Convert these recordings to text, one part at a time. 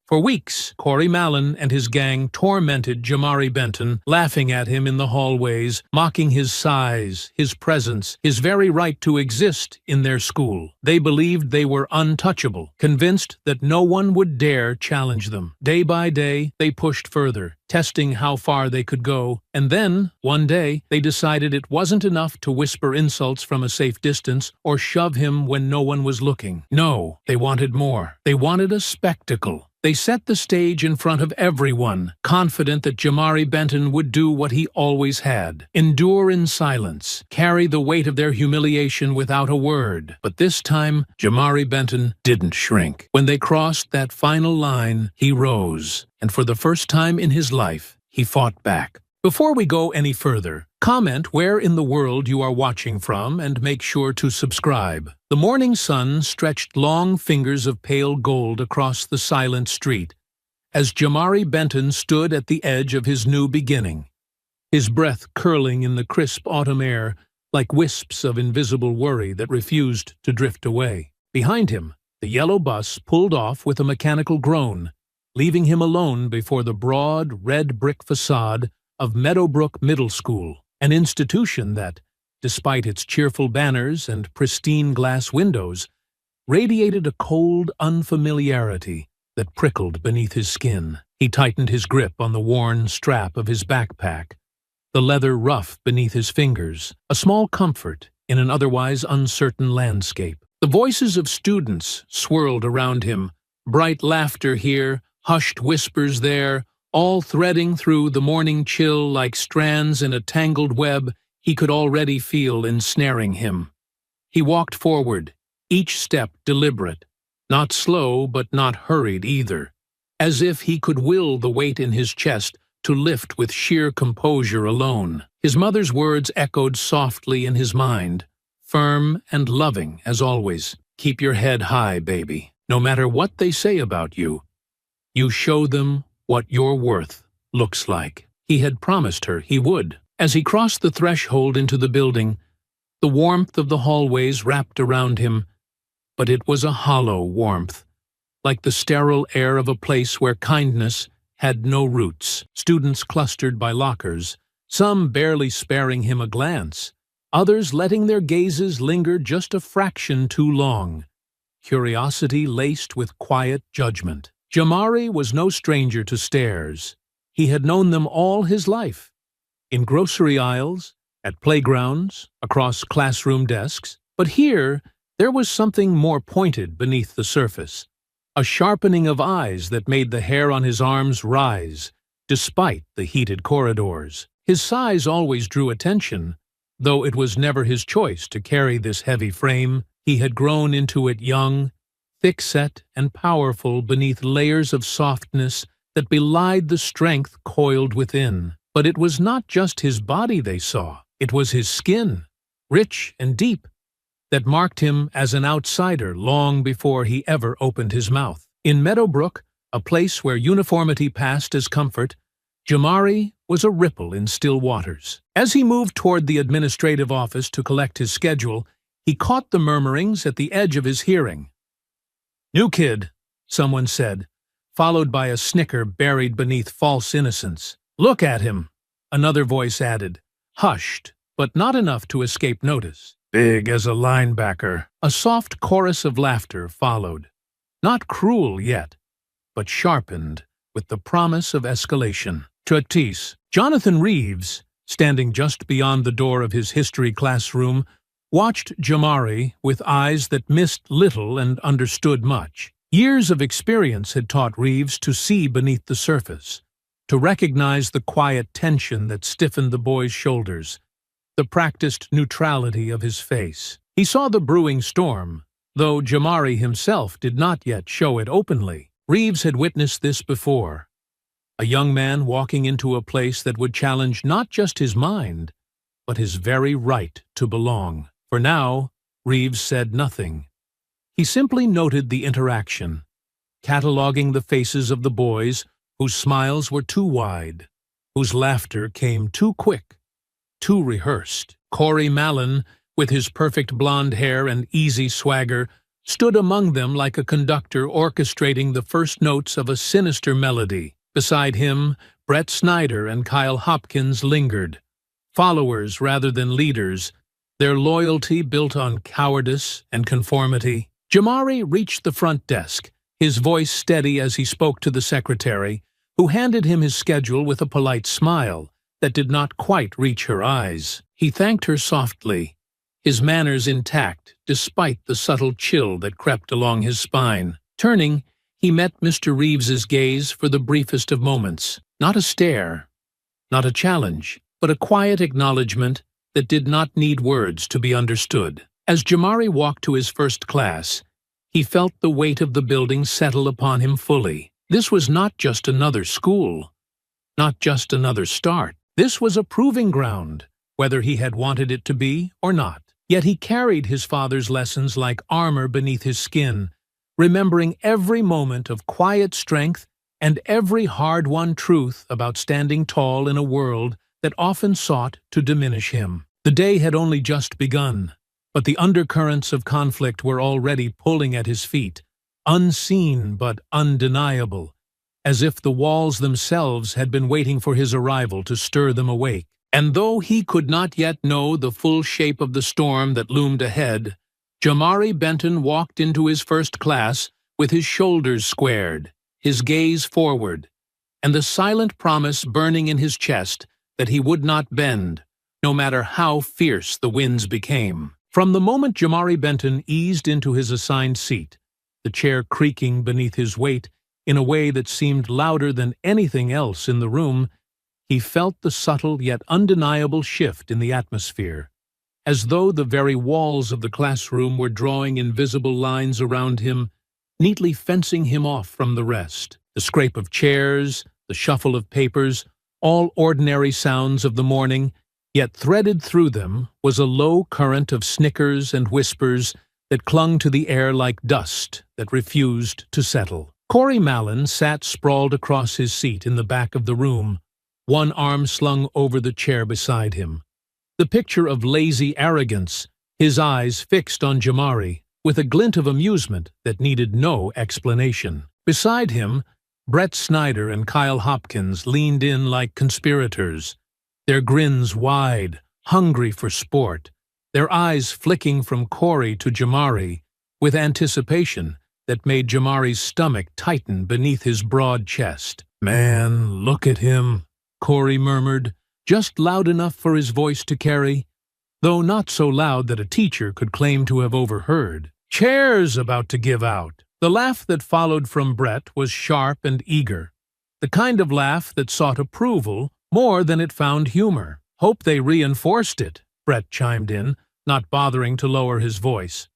For weeks, Corey Mallon and his gang tormented Jamari Benton, laughing at him in the hallways, mocking his size, his presence, his very right to exist in their school. They believed they were untouchable, convinced that no one would dare challenge them. Day by day, they pushed further, testing how far they could go, and then, one day, they decided it wasn't enough to whisper insults from a safe distance or shove him when no one was looking. No, they wanted more. They wanted a spectacle. They set the stage in front of everyone, confident that Jamari Benton would do what he always had: endure in silence, carry the weight of their humiliation without a word. But this time, Jamari Benton didn't shrink. When they crossed that final line, he rose, and for the first time in his life, he fought back. Before we go any further, comment where in the world you are watching from and make sure to subscribe. The morning sun stretched long fingers of pale gold across the silent street as Jamari Benton stood at the edge of his new beginning, his breath curling in the crisp autumn air like wisps of invisible worry that refused to drift away. Behind him, the yellow bus pulled off with a mechanical groan, leaving him alone before the broad, red brick facade of Meadowbrook Middle School, an institution that, despite its cheerful banners and pristine glass windows, radiated a cold unfamiliarity that prickled beneath his skin. He tightened his grip on the worn strap of his backpack, the leather rough beneath his fingers, a small comfort in an otherwise uncertain landscape. The voices of students swirled around him, bright laughter here, hushed whispers there, all threading through the morning chill like strands in a tangled web he could already feel ensnaring him. He walked forward, each step deliberate, not slow but not hurried either, as if he could will the weight in his chest to lift with sheer composure alone. His mother's words echoed softly in his mind, firm and loving as always. Keep your head high, baby. No matter what they say about you, you show them what your worth looks like. He had promised her he would. As he crossed the threshold into the building, the warmth of the hallways wrapped around him, but it was a hollow warmth, like the sterile air of a place where kindness had no roots. Students clustered by lockers, some barely sparing him a glance, others letting their gazes linger just a fraction too long, curiosity laced with quiet judgment. Jamari was no stranger to stares. He had known them all his life. In grocery aisles, at playgrounds, across classroom desks. But here, there was something more pointed beneath the surface. A sharpening of eyes that made the hair on his arms rise, despite the heated corridors. His size always drew attention, though it was never his choice to carry this heavy frame. He had grown into it young, thick-set and powerful beneath layers of softness that belied the strength coiled within. But it was not just his body they saw, it was his skin, rich and deep, that marked him as an outsider long before he ever opened his mouth. In Meadowbrook, a place where uniformity passed as comfort, Jamari was a ripple in still waters. As he moved toward the administrative office to collect his schedule, he caught the murmurings at the edge of his hearing. "New kid," someone said, followed by a snicker buried beneath false innocence. "Look at him," another voice added, hushed, but not enough to escape notice. "Big as a linebacker." A soft chorus of laughter followed, not cruel yet, but sharpened with the promise of escalation. Treatise. Jonathan Reeves, standing just beyond the door of his history classroom, watched Jamari with eyes that missed little and understood much. Years of experience had taught Reeves to see beneath the surface, to recognize the quiet tension that stiffened the boy's shoulders, the practiced neutrality of his face. He saw the brewing storm, though Jamari himself did not yet show it openly. Reeves had witnessed this before. A young man walking into a place that would challenge not just his mind, but his very right to belong. For now, Reeves said nothing. He simply noted the interaction, cataloging the faces of the boys whose smiles were too wide, whose laughter came too quick, too rehearsed. Corey Mallon, with his perfect blonde hair and easy swagger, stood among them like a conductor orchestrating the first notes of a sinister melody. Beside him, Brett Snyder and Kyle Hopkins lingered, followers rather than leaders, their loyalty built on cowardice and conformity. Jamari reached the front desk, his voice steady as he spoke to the secretary, who handed him his schedule with a polite smile that did not quite reach her eyes. He thanked her softly, his manners intact despite the subtle chill that crept along his spine. Turning, he met Mr. Reeves's gaze for the briefest of moments. Not a stare, not a challenge, but a quiet acknowledgement that did not need words to be understood. As Jamari walked to his first class, he felt the weight of the building settle upon him fully. This was not just another school, not just another start. This was a proving ground, whether he had wanted it to be or not. Yet he carried his father's lessons like armor beneath his skin, remembering every moment of quiet strength and every hard-won truth about standing tall in a world that often sought to diminish him. The day had only just begun, but the undercurrents of conflict were already pulling at his feet, unseen but undeniable, as if the walls themselves had been waiting for his arrival to stir them awake. And though he could not yet know the full shape of the storm that loomed ahead, Jamari Benton walked into his first class with his shoulders squared, his gaze forward, and the silent promise burning in his chest that he would not bend, no matter how fierce the winds became. From the moment Jamari Benton eased into his assigned seat, the chair creaking beneath his weight in a way that seemed louder than anything else in the room, he felt the subtle yet undeniable shift in the atmosphere, as though the very walls of the classroom were drawing invisible lines around him, neatly fencing him off from the rest. The scrape of chairs, the shuffle of papers, all ordinary sounds of the morning, yet threaded through them was a low current of snickers and whispers that clung to the air like dust that refused to settle. Corey Mallon sat sprawled across his seat in the back of the room, one arm slung over the chair beside him. The picture of lazy arrogance, his eyes fixed on Jamari, with a glint of amusement that needed no explanation. Beside him, Brett Snyder and Kyle Hopkins leaned in like conspirators, their grins wide, hungry for sport, their eyes flicking from Corey to Jamari, with anticipation that made Jamari's stomach tighten beneath his broad chest. "Man, look at him," Corey murmured, just loud enough for his voice to carry, though not so loud that a teacher could claim to have overheard. "Chair's about to give out." The laugh that followed from Brett was sharp and eager, the kind of laugh that sought approval more than it found humor. "Hope they reinforced it," Brett chimed in, not bothering to lower his voice.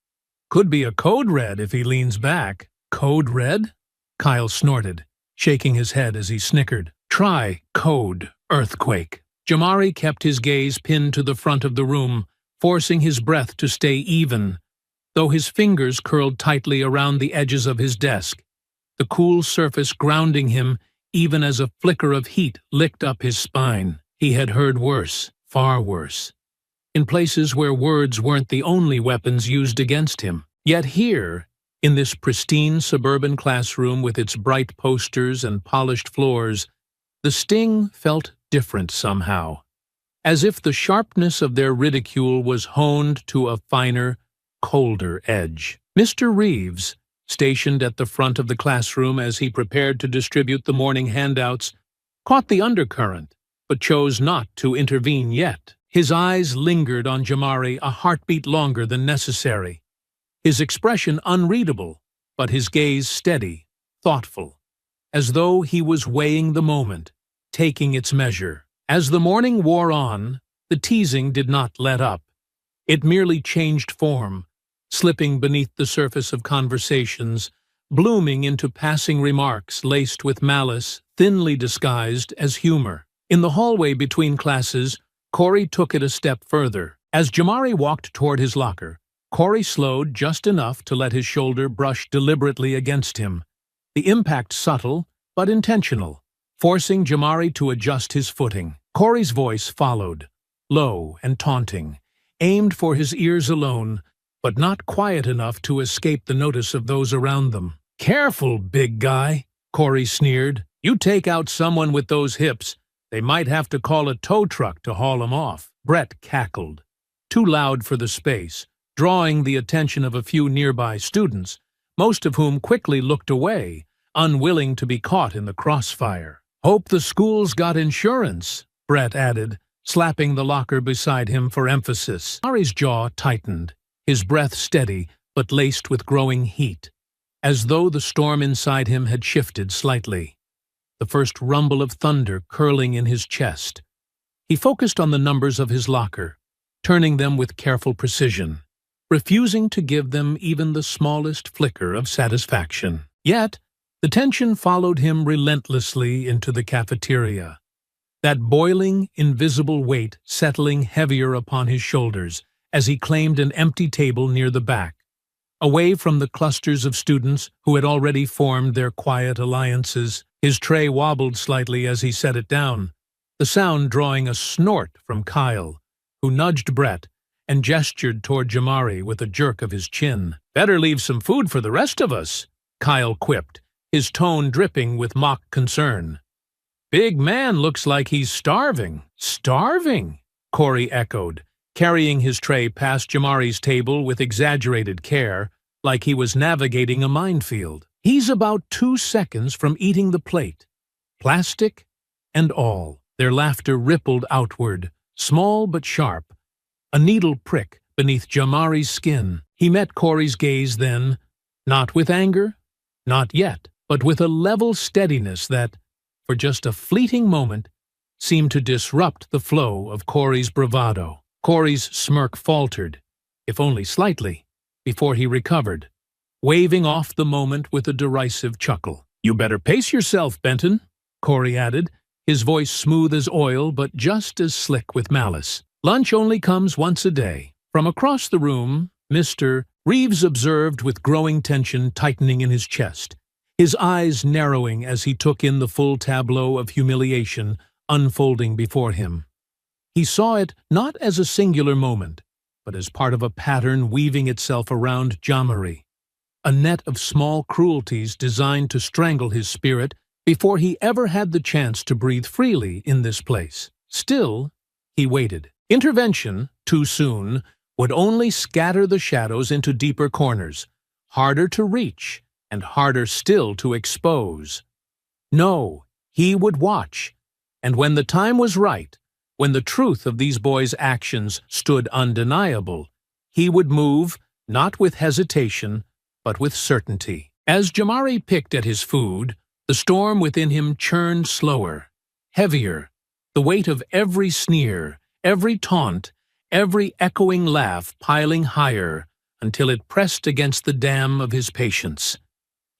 "Could be a code red if he leans back." "Code red?" Kyle snorted, shaking his head as he snickered. "Try code earthquake." Jamari kept his gaze pinned to the front of the room, forcing his breath to stay even, though his fingers curled tightly around the edges of his desk, the cool surface grounding him even as a flicker of heat licked up his spine. He had heard worse, far worse, in places where words weren't the only weapons used against him. Yet here, in this pristine suburban classroom with its bright posters and polished floors, the sting felt different somehow, as if the sharpness of their ridicule was honed to a finer, colder edge. Mr. Reeves, stationed at the front of the classroom as he prepared to distribute the morning handouts, caught the undercurrent, but chose not to intervene yet. His eyes lingered on Jamari a heartbeat longer than necessary, his expression unreadable, but his gaze steady, thoughtful, as though he was weighing the moment, taking its measure. As the morning wore on, the teasing did not let up. It merely changed form, slipping beneath the surface of conversations, blooming into passing remarks laced with malice, thinly disguised as humor. In the hallway between classes, Corey took it a step further. As Jamari walked toward his locker, Corey slowed just enough to let his shoulder brush deliberately against him, the impact subtle but intentional, forcing Jamari to adjust his footing. Corey's voice followed, low and taunting, aimed for his ears alone, but not quiet enough to escape the notice of those around them. "Careful, big guy," Corey sneered. "You take out someone with those hips, they might have to call a tow truck to haul him off." Brett cackled, too loud for the space, drawing the attention of a few nearby students, most of whom quickly looked away, unwilling to be caught in the crossfire. "Hope the school's got insurance," Brett added, slapping the locker beside him for emphasis. Jamari's jaw tightened, his breath steady but laced with growing heat, as though the storm inside him had shifted slightly, the first rumble of thunder curling in his chest. He focused on the numbers of his locker, turning them with careful precision, refusing to give them even the smallest flicker of satisfaction. Yet, the tension followed him relentlessly into the cafeteria, that boiling, invisible weight settling heavier upon his shoulders as he claimed an empty table near the back, away from the clusters of students who had already formed their quiet alliances. His tray wobbled slightly as he set it down, the sound drawing a snort from Kyle, who nudged Brett and gestured toward Jamari with a jerk of his chin. "Better leave some food for the rest of us," Kyle quipped, his tone dripping with mock concern. "Big man looks like he's starving." "Starving?" Corey echoed, carrying his tray past Jamari's table with exaggerated care, like he was navigating a minefield. "He's about 2 seconds from eating the plate, plastic and all." Their laughter rippled outward, small but sharp, a needle prick beneath Jamari's skin. He met Corey's gaze then, not with anger, not yet, but with a level steadiness that, for just a fleeting moment, seemed to disrupt the flow of Corey's bravado. Corey's smirk faltered, if only slightly, before he recovered, waving off the moment with a derisive chuckle. "You better pace yourself, Benton," Corey added, his voice smooth as oil but just as slick with malice. "Lunch only comes once a day." From across the room, Mr. Reeves observed with growing tension tightening in his chest, his eyes narrowing as he took in the full tableau of humiliation unfolding before him. He saw it not as a singular moment, but as part of a pattern weaving itself around Jamari, a net of small cruelties designed to strangle his spirit before he ever had the chance to breathe freely in this place. Still, he waited. Intervention, too soon, would only scatter the shadows into deeper corners, harder to reach and harder still to expose. No, he would watch, and when the time was right, when the truth of these boys' actions stood undeniable, he would move, not with hesitation, but with certainty. As Jamari picked at his food, the storm within him churned slower, heavier, the weight of every sneer, every taunt, every echoing laugh piling higher until it pressed against the dam of his patience.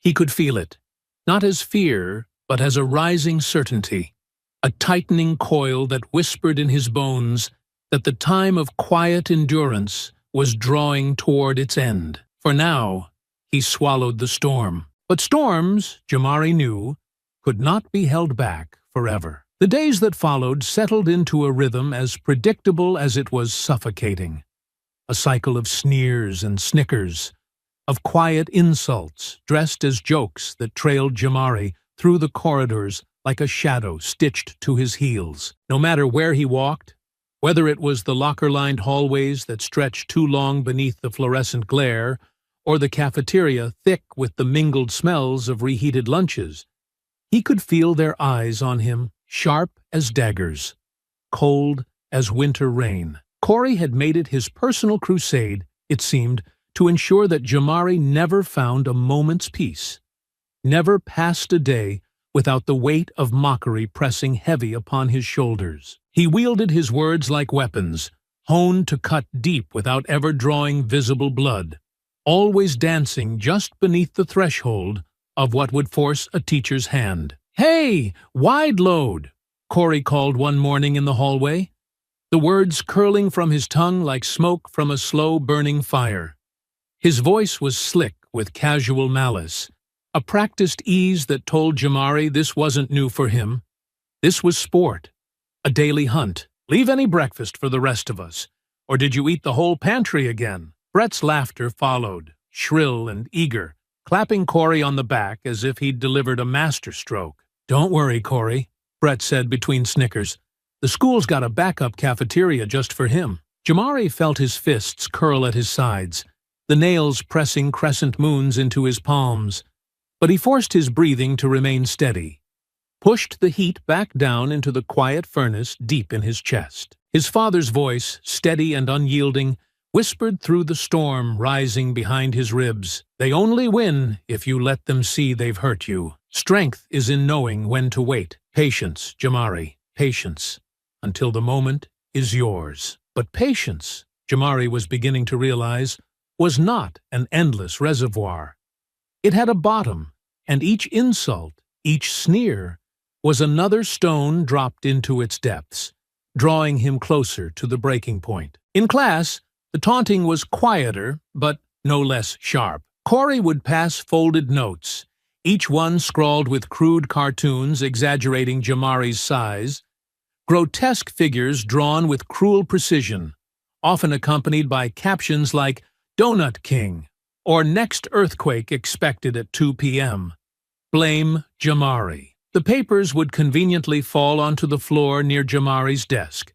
He could feel it, not as fear, but as a rising certainty, a tightening coil that whispered in his bones that the time of quiet endurance was drawing toward its end. For now, he swallowed the storm. But storms, Jamari knew, could not be held back forever. The days that followed settled into a rhythm as predictable as it was suffocating. A cycle of sneers and snickers, of quiet insults dressed as jokes that trailed Jamari through the corridors like a shadow stitched to his heels. No matter where he walked, whether it was the locker-lined hallways that stretched too long beneath the fluorescent glare, or the cafeteria thick with the mingled smells of reheated lunches, he could feel their eyes on him, sharp as daggers, cold as winter rain. Corey had made it his personal crusade, it seemed, to ensure that Jamari never found a moment's peace, never passed a day without the weight of mockery pressing heavy upon his shoulders. He wielded his words like weapons, honed to cut deep without ever drawing visible blood, always dancing just beneath the threshold of what would force a teacher's hand. "Hey, wide load," Corey called one morning in the hallway, the words curling from his tongue like smoke from a slow-burning fire. His voice was slick with casual malice, a practiced ease that told Jamari this wasn't new for him. This was sport, a daily hunt. "Leave any breakfast for the rest of us, or did you eat the whole pantry again?" Brett's laughter followed, shrill and eager, clapping Corey on the back as if he'd delivered a masterstroke. "Don't worry, Corey," Brett said between snickers. "The school's got a backup cafeteria just for him." Jamari felt his fists curl at his sides, the nails pressing crescent moons into his palms. But he forced his breathing to remain steady, pushed the heat back down into the quiet furnace deep in his chest. His father's voice, steady and unyielding, whispered through the storm rising behind his ribs. "They only win if you let them see they've hurt you. Strength is in knowing when to wait. Patience, Jamari, patience, until the moment is yours." But patience, Jamari was beginning to realize, was not an endless reservoir. It had a bottom, and each insult, each sneer, was another stone dropped into its depths, drawing him closer to the breaking point. In class, the taunting was quieter, but no less sharp. Corey would pass folded notes, each one scrawled with crude cartoons exaggerating Jamari's size, grotesque figures drawn with cruel precision, often accompanied by captions like "Donut King" or "Next earthquake expected at 2 p.m. Blame Jamari." The papers would conveniently fall onto the floor near Jamari's desk,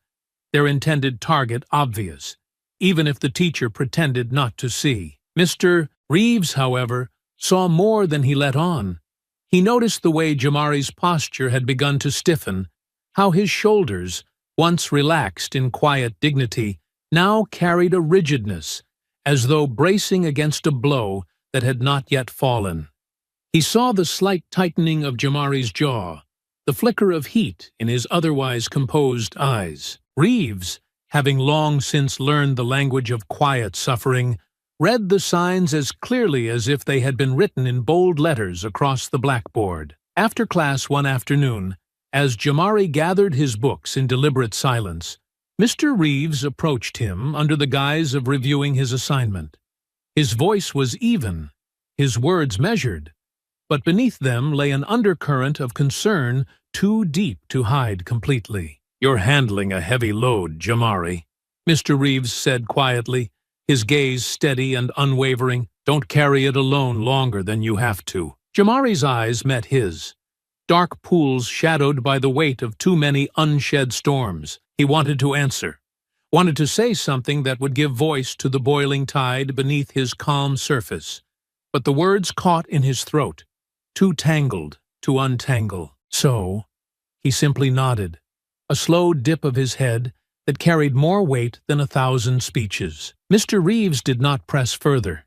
their intended target obvious, even if the teacher pretended not to see. Mr. Reeves, however, saw more than he let on. He noticed the way Jamari's posture had begun to stiffen, how his shoulders, once relaxed in quiet dignity, now carried a rigidness, as though bracing against a blow that had not yet fallen. He saw the slight tightening of Jamari's jaw, the flicker of heat in his otherwise composed eyes. Reeves, having long since learned the language of quiet suffering, read the signs as clearly as if they had been written in bold letters across the blackboard. After class one afternoon, as Jamari gathered his books in deliberate silence, Mr. Reeves approached him under the guise of reviewing his assignment. His voice was even, his words measured, but beneath them lay an undercurrent of concern too deep to hide completely. "You're handling a heavy load, Jamari," Mr. Reeves said quietly, his gaze steady and unwavering. "Don't carry it alone longer than you have to." Jamari's eyes met his, dark pools shadowed by the weight of too many unshed storms. He wanted to answer, wanted to say something that would give voice to the boiling tide beneath his calm surface, but the words caught in his throat, too tangled to untangle. So, he simply nodded, a slow dip of his head that carried more weight than 1,000 speeches. Mr. Reeves did not press further.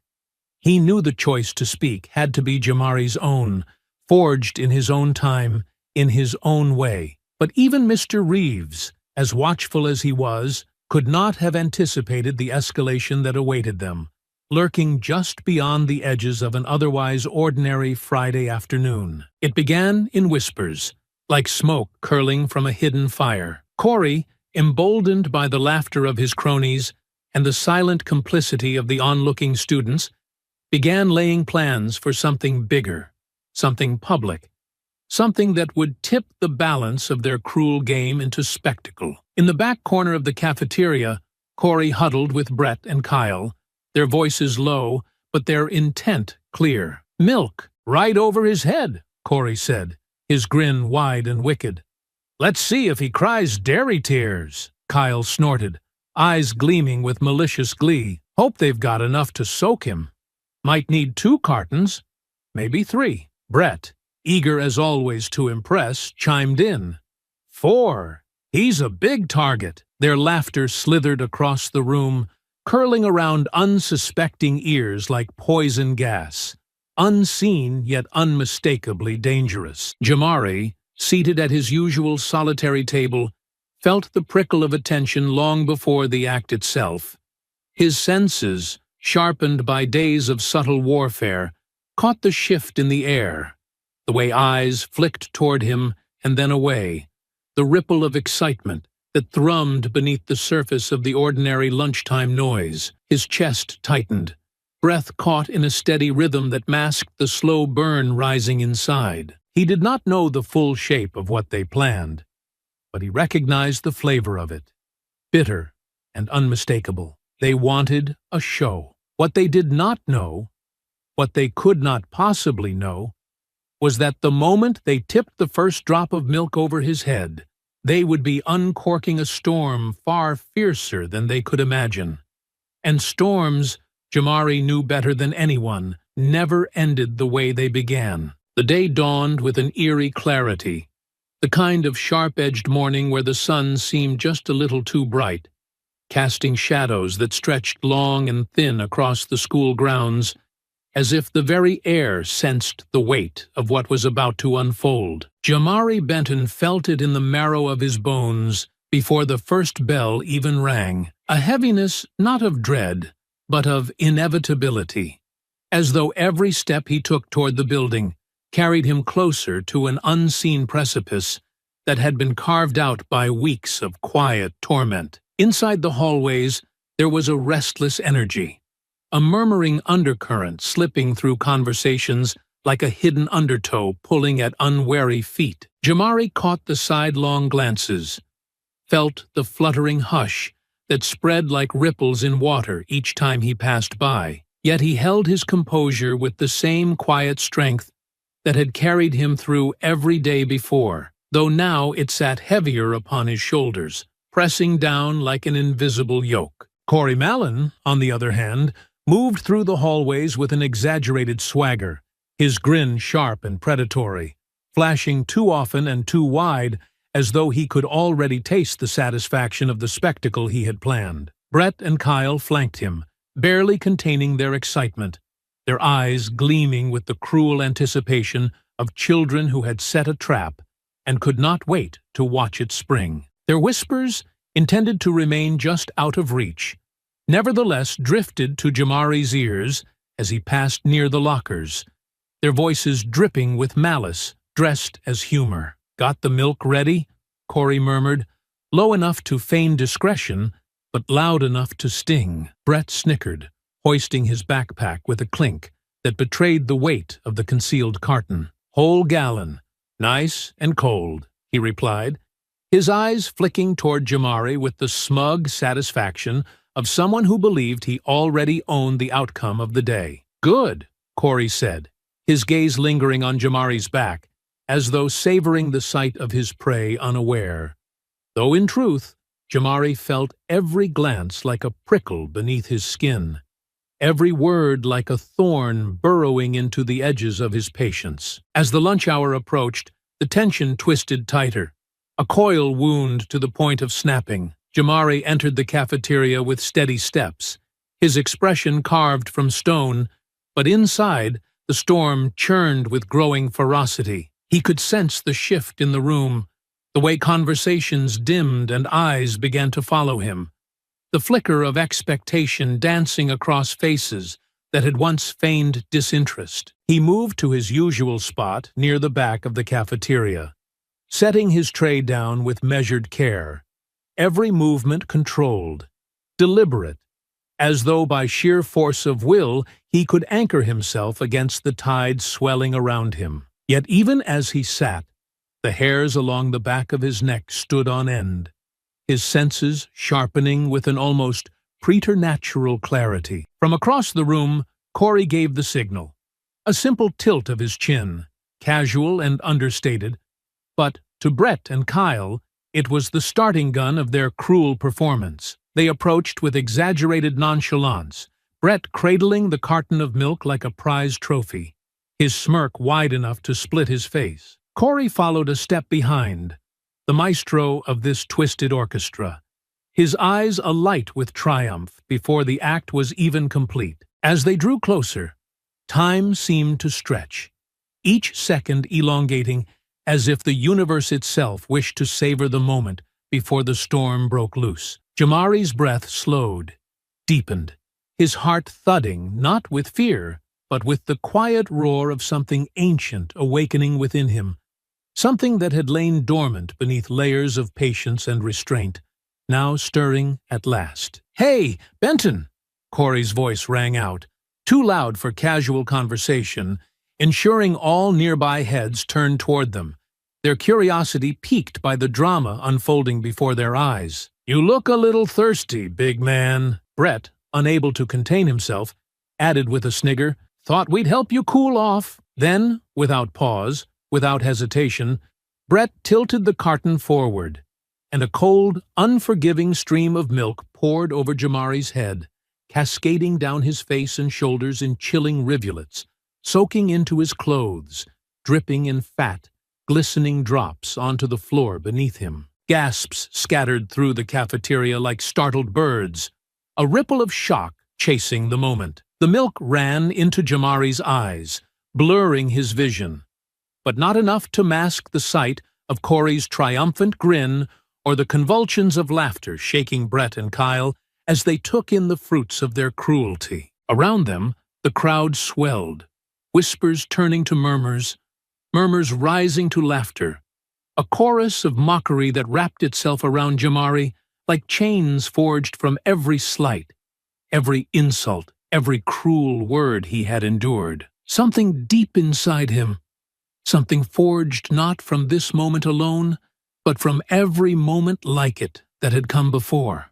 He knew the choice to speak had to be Jamari's own, forged in his own time, in his own way. But even Mr. Reeves, as watchful as he was, could not have anticipated the escalation that awaited them, lurking just beyond the edges of an otherwise ordinary Friday afternoon. It began in whispers, like smoke curling from a hidden fire. Corey, emboldened by the laughter of his cronies and the silent complicity of the onlooking students, began laying plans for something bigger, something public, something that would tip the balance of their cruel game into spectacle. In the back corner of the cafeteria, Corey huddled with Brett and Kyle, their voices low, but their intent clear. "Milk, right over his head," Corey said, his grin wide and wicked. "Let's see if he cries dairy tears," Kyle snorted, eyes gleaming with malicious glee. "Hope they've got enough to soak him. Might need 2 cartons, maybe 3. Brett, eager as always to impress, chimed in. 4. He's a big target." Their laughter slithered across the room, curling around unsuspecting ears like poison gas, unseen yet unmistakably dangerous. Jamari, seated at his usual solitary table, felt the prickle of attention long before the act itself. His senses, sharpened by days of subtle warfare, caught the shift in the air, the way eyes flicked toward him and then away, the ripple of excitement that thrummed beneath the surface of the ordinary lunchtime noise. His chest tightened, breath caught in a steady rhythm that masked the slow burn rising inside. He did not know the full shape of what they planned, but he recognized the flavor of it, bitter and unmistakable. They wanted a show. What they did not know, what they could not possibly know, was that the moment they tipped the first drop of milk over his head, they would be uncorking a storm far fiercer than they could imagine. And storms, Jamari knew better than anyone, never ended the way they began. The day dawned with an eerie clarity, the kind of sharp-edged morning where the sun seemed just a little too bright, casting shadows that stretched long and thin across the school grounds, as if the very air sensed the weight of what was about to unfold. Jamari Benton felt it in the marrow of his bones before the first bell even rang, a heaviness not of dread, but of inevitability, as though every step he took toward the building carried him closer to an unseen precipice that had been carved out by weeks of quiet torment. Inside the hallways, there was a restless energy, a murmuring undercurrent slipping through conversations like a hidden undertow pulling at unwary feet. Jamari caught the sidelong glances, felt the fluttering hush that spread like ripples in water each time he passed by. Yet he held his composure with the same quiet strength that had carried him through every day before, though now it sat heavier upon his shoulders, pressing down like an invisible yoke. Corey Mallon, on the other hand, moved through the hallways with an exaggerated swagger, his grin sharp and predatory, flashing too often and too wide as though he could already taste the satisfaction of the spectacle he had planned. Brett and Kyle flanked him, barely containing their excitement, their eyes gleaming with the cruel anticipation of children who had set a trap and could not wait to watch it spring. Their whispers, intended to remain just out of reach, nevertheless drifted to Jamari's ears as he passed near the lockers, their voices dripping with malice, dressed as humor. "Got the milk ready?" Corey murmured, low enough to feign discretion, but loud enough to sting. Brett snickered, hoisting his backpack with a clink that betrayed the weight of the concealed carton. "Whole gallon, nice and cold," he replied, his eyes flicking toward Jamari with the smug satisfaction of someone who believed he already owned the outcome of the day. "Good," Corey said, his gaze lingering on Jamari's back, as though savoring the sight of his prey unaware. Though in truth, Jamari felt every glance like a prickle beneath his skin, every word like a thorn burrowing into the edges of his patience. As the lunch hour approached, the tension twisted tighter, a coil wound to the point of snapping. Jamari entered the cafeteria with steady steps, his expression carved from stone, but inside, the storm churned with growing ferocity. He could sense the shift in the room, the way conversations dimmed and eyes began to follow him, the flicker of expectation dancing across faces that had once feigned disinterest. He moved to his usual spot near the back of the cafeteria, setting his tray down with measured care, every movement controlled, deliberate, as though by sheer force of will he could anchor himself against the tide swelling around him. Yet even as he sat, the hairs along the back of his neck stood on end, his senses sharpening with an almost preternatural clarity. From across the room, Corey gave the signal, a simple tilt of his chin, casual and understated, but to Brett and Kyle, it was the starting gun of their cruel performance. They approached with exaggerated nonchalance, Brett cradling the carton of milk like a prize trophy, his smirk wide enough to split his face. Corey followed a step behind, the maestro of this twisted orchestra, his eyes alight with triumph before the act was even complete. As they drew closer, time seemed to stretch, each second elongating as if the universe itself wished to savor the moment before the storm broke loose. Jamari's breath slowed, deepened, his heart thudding not with fear, but with the quiet roar of something ancient awakening within him, something that had lain dormant beneath layers of patience and restraint, now stirring at last. "Hey, Benton!" Corey's voice rang out, too loud for casual conversation, ensuring all nearby heads turned toward them, their curiosity piqued by the drama unfolding before their eyes. "You look a little thirsty, big man." Brett, unable to contain himself, added with a snigger, "Thought we'd help you cool off." Then, without pause, without hesitation, Brett tilted the carton forward, and a cold, unforgiving stream of milk poured over Jamari's head, cascading down his face and shoulders in chilling rivulets, soaking into his clothes, dripping in fat, glistening drops onto the floor beneath him. Gasps scattered through the cafeteria like startled birds, a ripple of shock chasing the moment. The milk ran into Jamari's eyes, blurring his vision, but not enough to mask the sight of Corey's triumphant grin or the convulsions of laughter shaking Brett and Kyle as they took in the fruits of their cruelty. Around them, the crowd swelled, whispers turning to murmurs, murmurs rising to laughter, a chorus of mockery that wrapped itself around Jamari like chains forged from every slight, every insult, every cruel word he had endured. Something deep inside him, something forged not from this moment alone, but from every moment like it that had come before,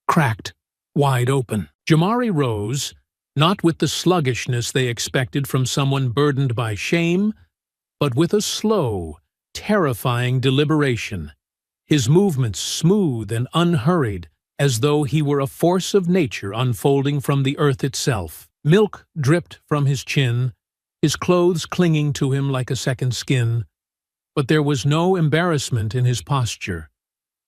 cracked wide open. Jamari rose, not with the sluggishness they expected from someone burdened by shame, but with a slow, terrifying deliberation, his movements smooth and unhurried, as though he were a force of nature unfolding from the earth itself. Milk dripped from his chin, his clothes clinging to him like a second skin, but there was no embarrassment in his posture,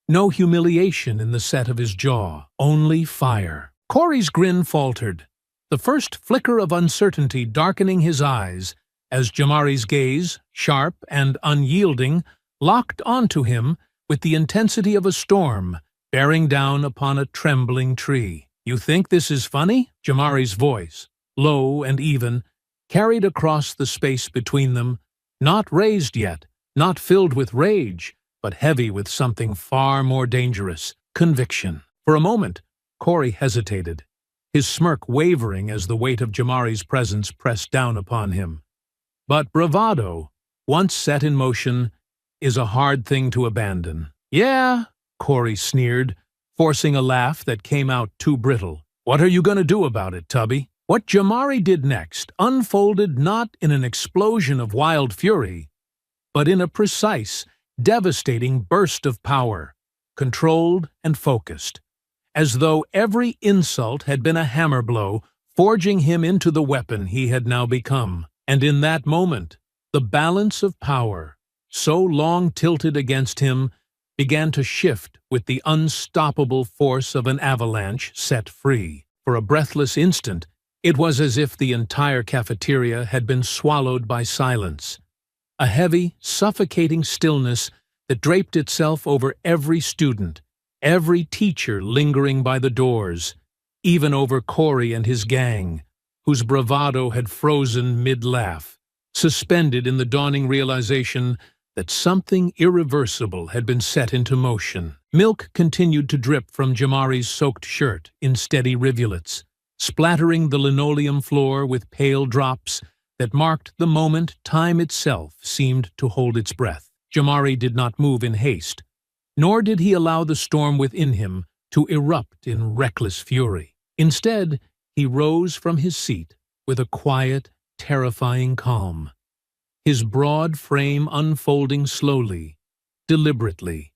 no humiliation in the set of his jaw, only fire. Corey's grin faltered, the first flicker of uncertainty darkening his eyes as Jamari's gaze, sharp and unyielding, locked onto him with the intensity of a storm bearing down upon a trembling tree. "You think this is funny?" Jamari's voice, low and even, carried across the space between them, not raised yet, not filled with rage, but heavy with something far more dangerous, conviction. For a moment, Corey hesitated, his smirk wavering as the weight of Jamari's presence pressed down upon him. But bravado, once set in motion, is a hard thing to abandon. "Yeah," Corey sneered, forcing a laugh that came out too brittle. "What are you going to do about it, Tubby?" What Jamari did next unfolded not in an explosion of wild fury, but in a precise, devastating burst of power, controlled and focused, as though every insult had been a hammer blow, forging him into the weapon he had now become. And in that moment, the balance of power, so long tilted against him, began to shift with the unstoppable force of an avalanche set free. For a breathless instant, it was as if the entire cafeteria had been swallowed by silence, a heavy, suffocating stillness that draped itself over every student, every teacher lingering by the doors, even over Corey and his gang, whose bravado had frozen mid-laugh, suspended in the dawning realization that something irreversible had been set into motion. Milk continued to drip from Jamari's soaked shirt in steady rivulets, splattering the linoleum floor with pale drops that marked the moment time itself seemed to hold its breath. Jamari did not move in haste, nor did he allow the storm within him to erupt in reckless fury. Instead, he rose from his seat with a quiet, terrifying calm, his broad frame unfolding slowly, deliberately,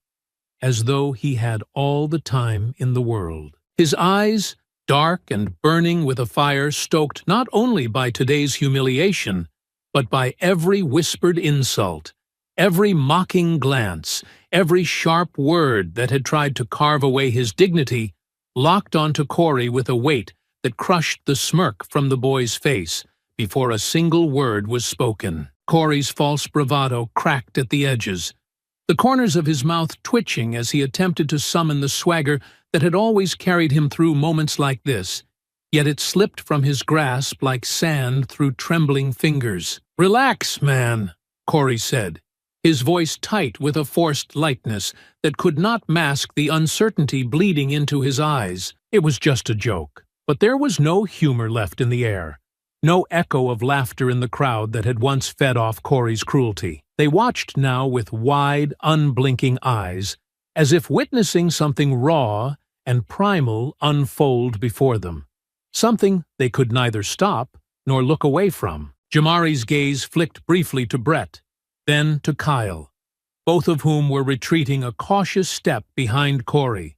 as though he had all the time in the world. His eyes, dark and burning with a fire stoked not only by today's humiliation, but by every whispered insult, every mocking glance, every sharp word that had tried to carve away his dignity, locked onto Corey with a weight that crushed the smirk from the boy's face before a single word was spoken. Corey's false bravado cracked at the edges, the corners of his mouth twitching as he attempted to summon the swagger that had always carried him through moments like this, yet it slipped from his grasp like sand through trembling fingers. "Relax, man," Corey said, his voice tight with a forced lightness that could not mask the uncertainty bleeding into his eyes. It was just a joke. But there was no humor left in the air, no echo of laughter in the crowd that had once fed off Corey's cruelty. They watched now with wide, unblinking eyes, as if witnessing something raw and primal unfold before them. something they could neither stop nor look away from. Jamari's gaze flicked briefly to Brett, then to Kyle, both of whom were retreating a cautious step behind Corey,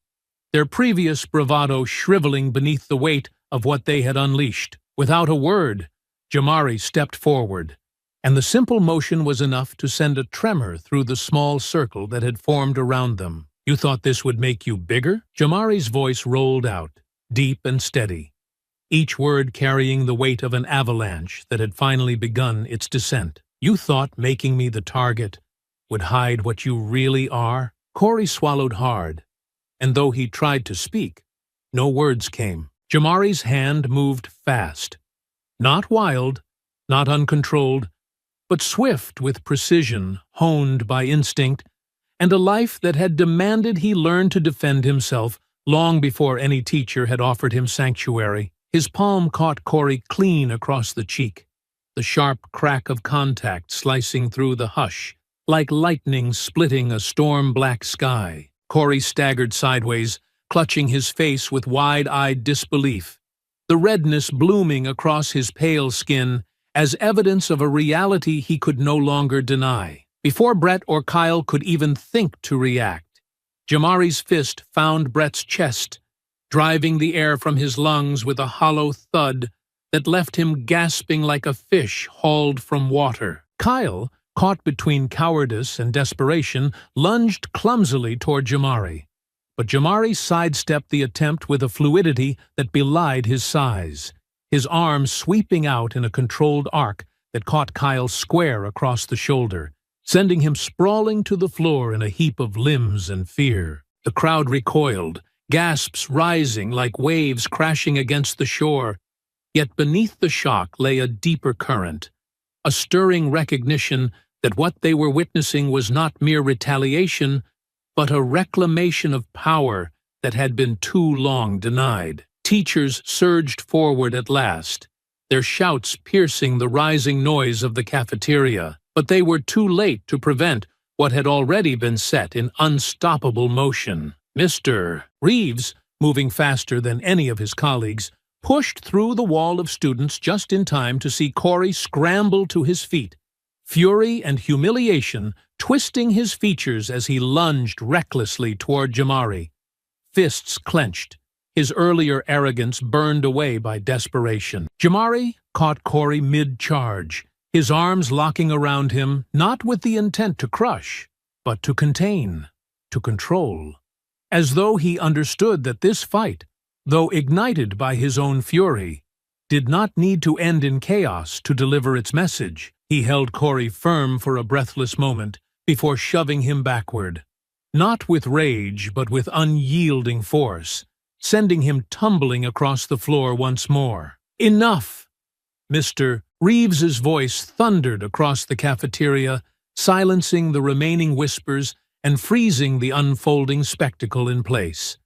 their previous bravado shriveling beneath the weight of what they had unleashed. Without a word, Jamari stepped forward, and the simple motion was enough to send a tremor through the small circle that had formed around them. "You thought this would make you bigger?" Jamari's voice rolled out, deep and steady, each word carrying the weight of an avalanche that had finally begun its descent. "You thought making me the target would hide what you really are?" Corey swallowed hard, and though he tried to speak, no words came. Jamari's hand moved fast, not wild, not uncontrolled, but swift with precision, honed by instinct, and a life that had demanded he learn to defend himself long before any teacher had offered him sanctuary. His palm caught Corey clean across the cheek, the sharp crack of contact slicing through the hush, like lightning splitting a storm-black sky. Corey staggered sideways, clutching his face with wide-eyed disbelief, the redness blooming across his pale skin as evidence of a reality he could no longer deny. Before Brett or Kyle could even think to react, Jamari's fist found Brett's chest, driving the air from his lungs with a hollow thud that left him gasping like a fish hauled from water. Kyle, caught between cowardice and desperation, lunged clumsily toward Jamari, but Jamari sidestepped the attempt with a fluidity that belied his size, his arm sweeping out in a controlled arc that caught Kyle square across the shoulder, sending him sprawling to the floor in a heap of limbs and fear. The crowd recoiled, gasps rising like waves crashing against the shore, yet beneath the shock lay a deeper current, a stirring recognition that what they were witnessing was not mere retaliation, but a reclamation of power that had been too long denied. Teachers surged forward at last, their shouts piercing the rising noise of the cafeteria, but they were too late to prevent what had already been set in unstoppable motion. Mr. Reeves, moving faster than any of his colleagues, pushed through the wall of students just in time to see Corey scramble to his feet, fury and humiliation twisting his features as he lunged recklessly toward Jamari, fists clenched, his earlier arrogance burned away by desperation. Jamari caught Corey mid-charge, his arms locking around him, not with the intent to crush, but to contain, to control, as though he understood that this fight, though ignited by his own fury, did not need to end in chaos to deliver its message. He held Corey firm for a breathless moment before shoving him backward, not with rage but with unyielding force, sending him tumbling across the floor once more. "Enough!" Mr. Reeves's voice thundered across the cafeteria, silencing the remaining whispers and freezing the unfolding spectacle in place.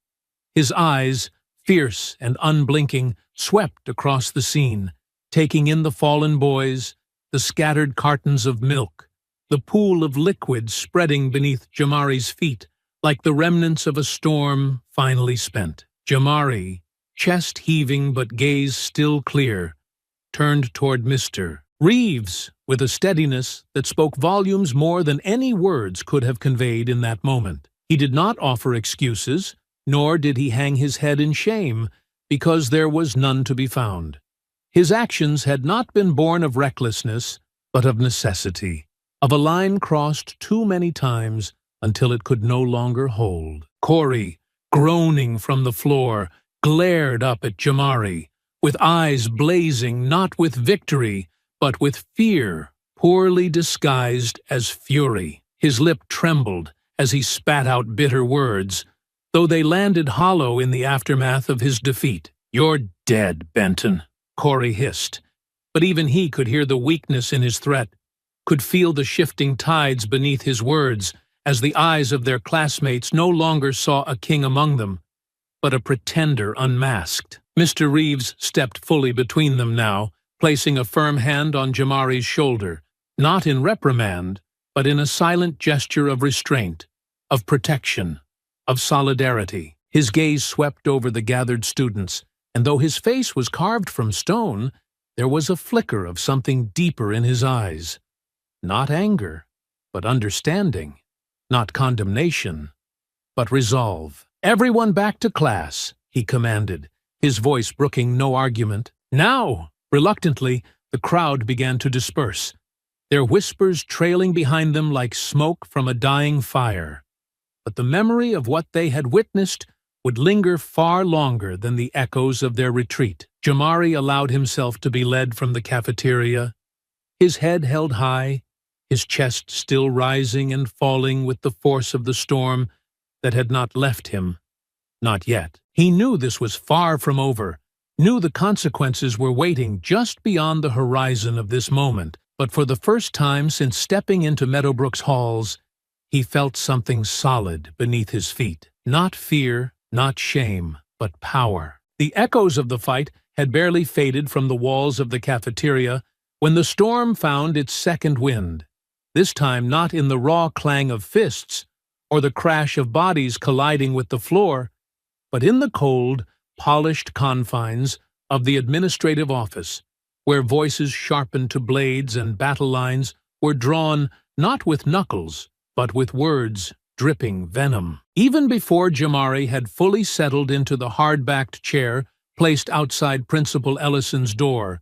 His eyes, fierce and unblinking, swept across the scene, taking in the fallen boys, the scattered cartons of milk, the pool of liquid spreading beneath Jamari's feet like the remnants of a storm finally spent. Jamari, chest heaving but gaze still clear, turned toward Mr. Reeves with a steadiness that spoke volumes more than any words could have conveyed in that moment. He did not offer excuses, nor did he hang his head in shame, because there was none to be found. His actions had not been born of recklessness, but of necessity, of a line crossed too many times until it could no longer hold. Corey, groaning from the floor, glared up at Jamari, with eyes blazing not with victory, but with fear, poorly disguised as fury. His lip trembled as he spat out bitter words, though they landed hollow in the aftermath of his defeat. "You're dead, Benton," Corey hissed, but even he could hear the weakness in his threat, could feel the shifting tides beneath his words, as the eyes of their classmates no longer saw a king among them, but a pretender unmasked. Mr. Reeves stepped fully between them now, placing a firm hand on Jamari's shoulder, not in reprimand, but in a silent gesture of restraint, of protection, of solidarity. His gaze swept over the gathered students, and though his face was carved from stone, there was a flicker of something deeper in his eyes. Not anger, but understanding. Not condemnation, but resolve. "Everyone back to class," he commanded, his voice brooking no argument. "Now!" Reluctantly, the crowd began to disperse, their whispers trailing behind them like smoke from a dying fire. But the memory of what they had witnessed would linger far longer than the echoes of their retreat. Jamari allowed himself to be led from the cafeteria, his head held high, his chest still rising and falling with the force of the storm that had not left him. Not yet. He knew this was far from over, knew the consequences were waiting just beyond the horizon of this moment, but for the first time since stepping into Meadowbrook's halls, he felt something solid beneath his feet. Not fear, not shame, but power. The echoes of the fight had barely faded from the walls of the cafeteria when the storm found its second wind, this time not in the raw clang of fists or the crash of bodies colliding with the floor, but in the cold, polished confines of the administrative office, where voices sharpened to blades and battle lines were drawn not with knuckles, but with words dripping venom. Even before Jamari had fully settled into the hard-backed chair placed outside Principal Ellison's door,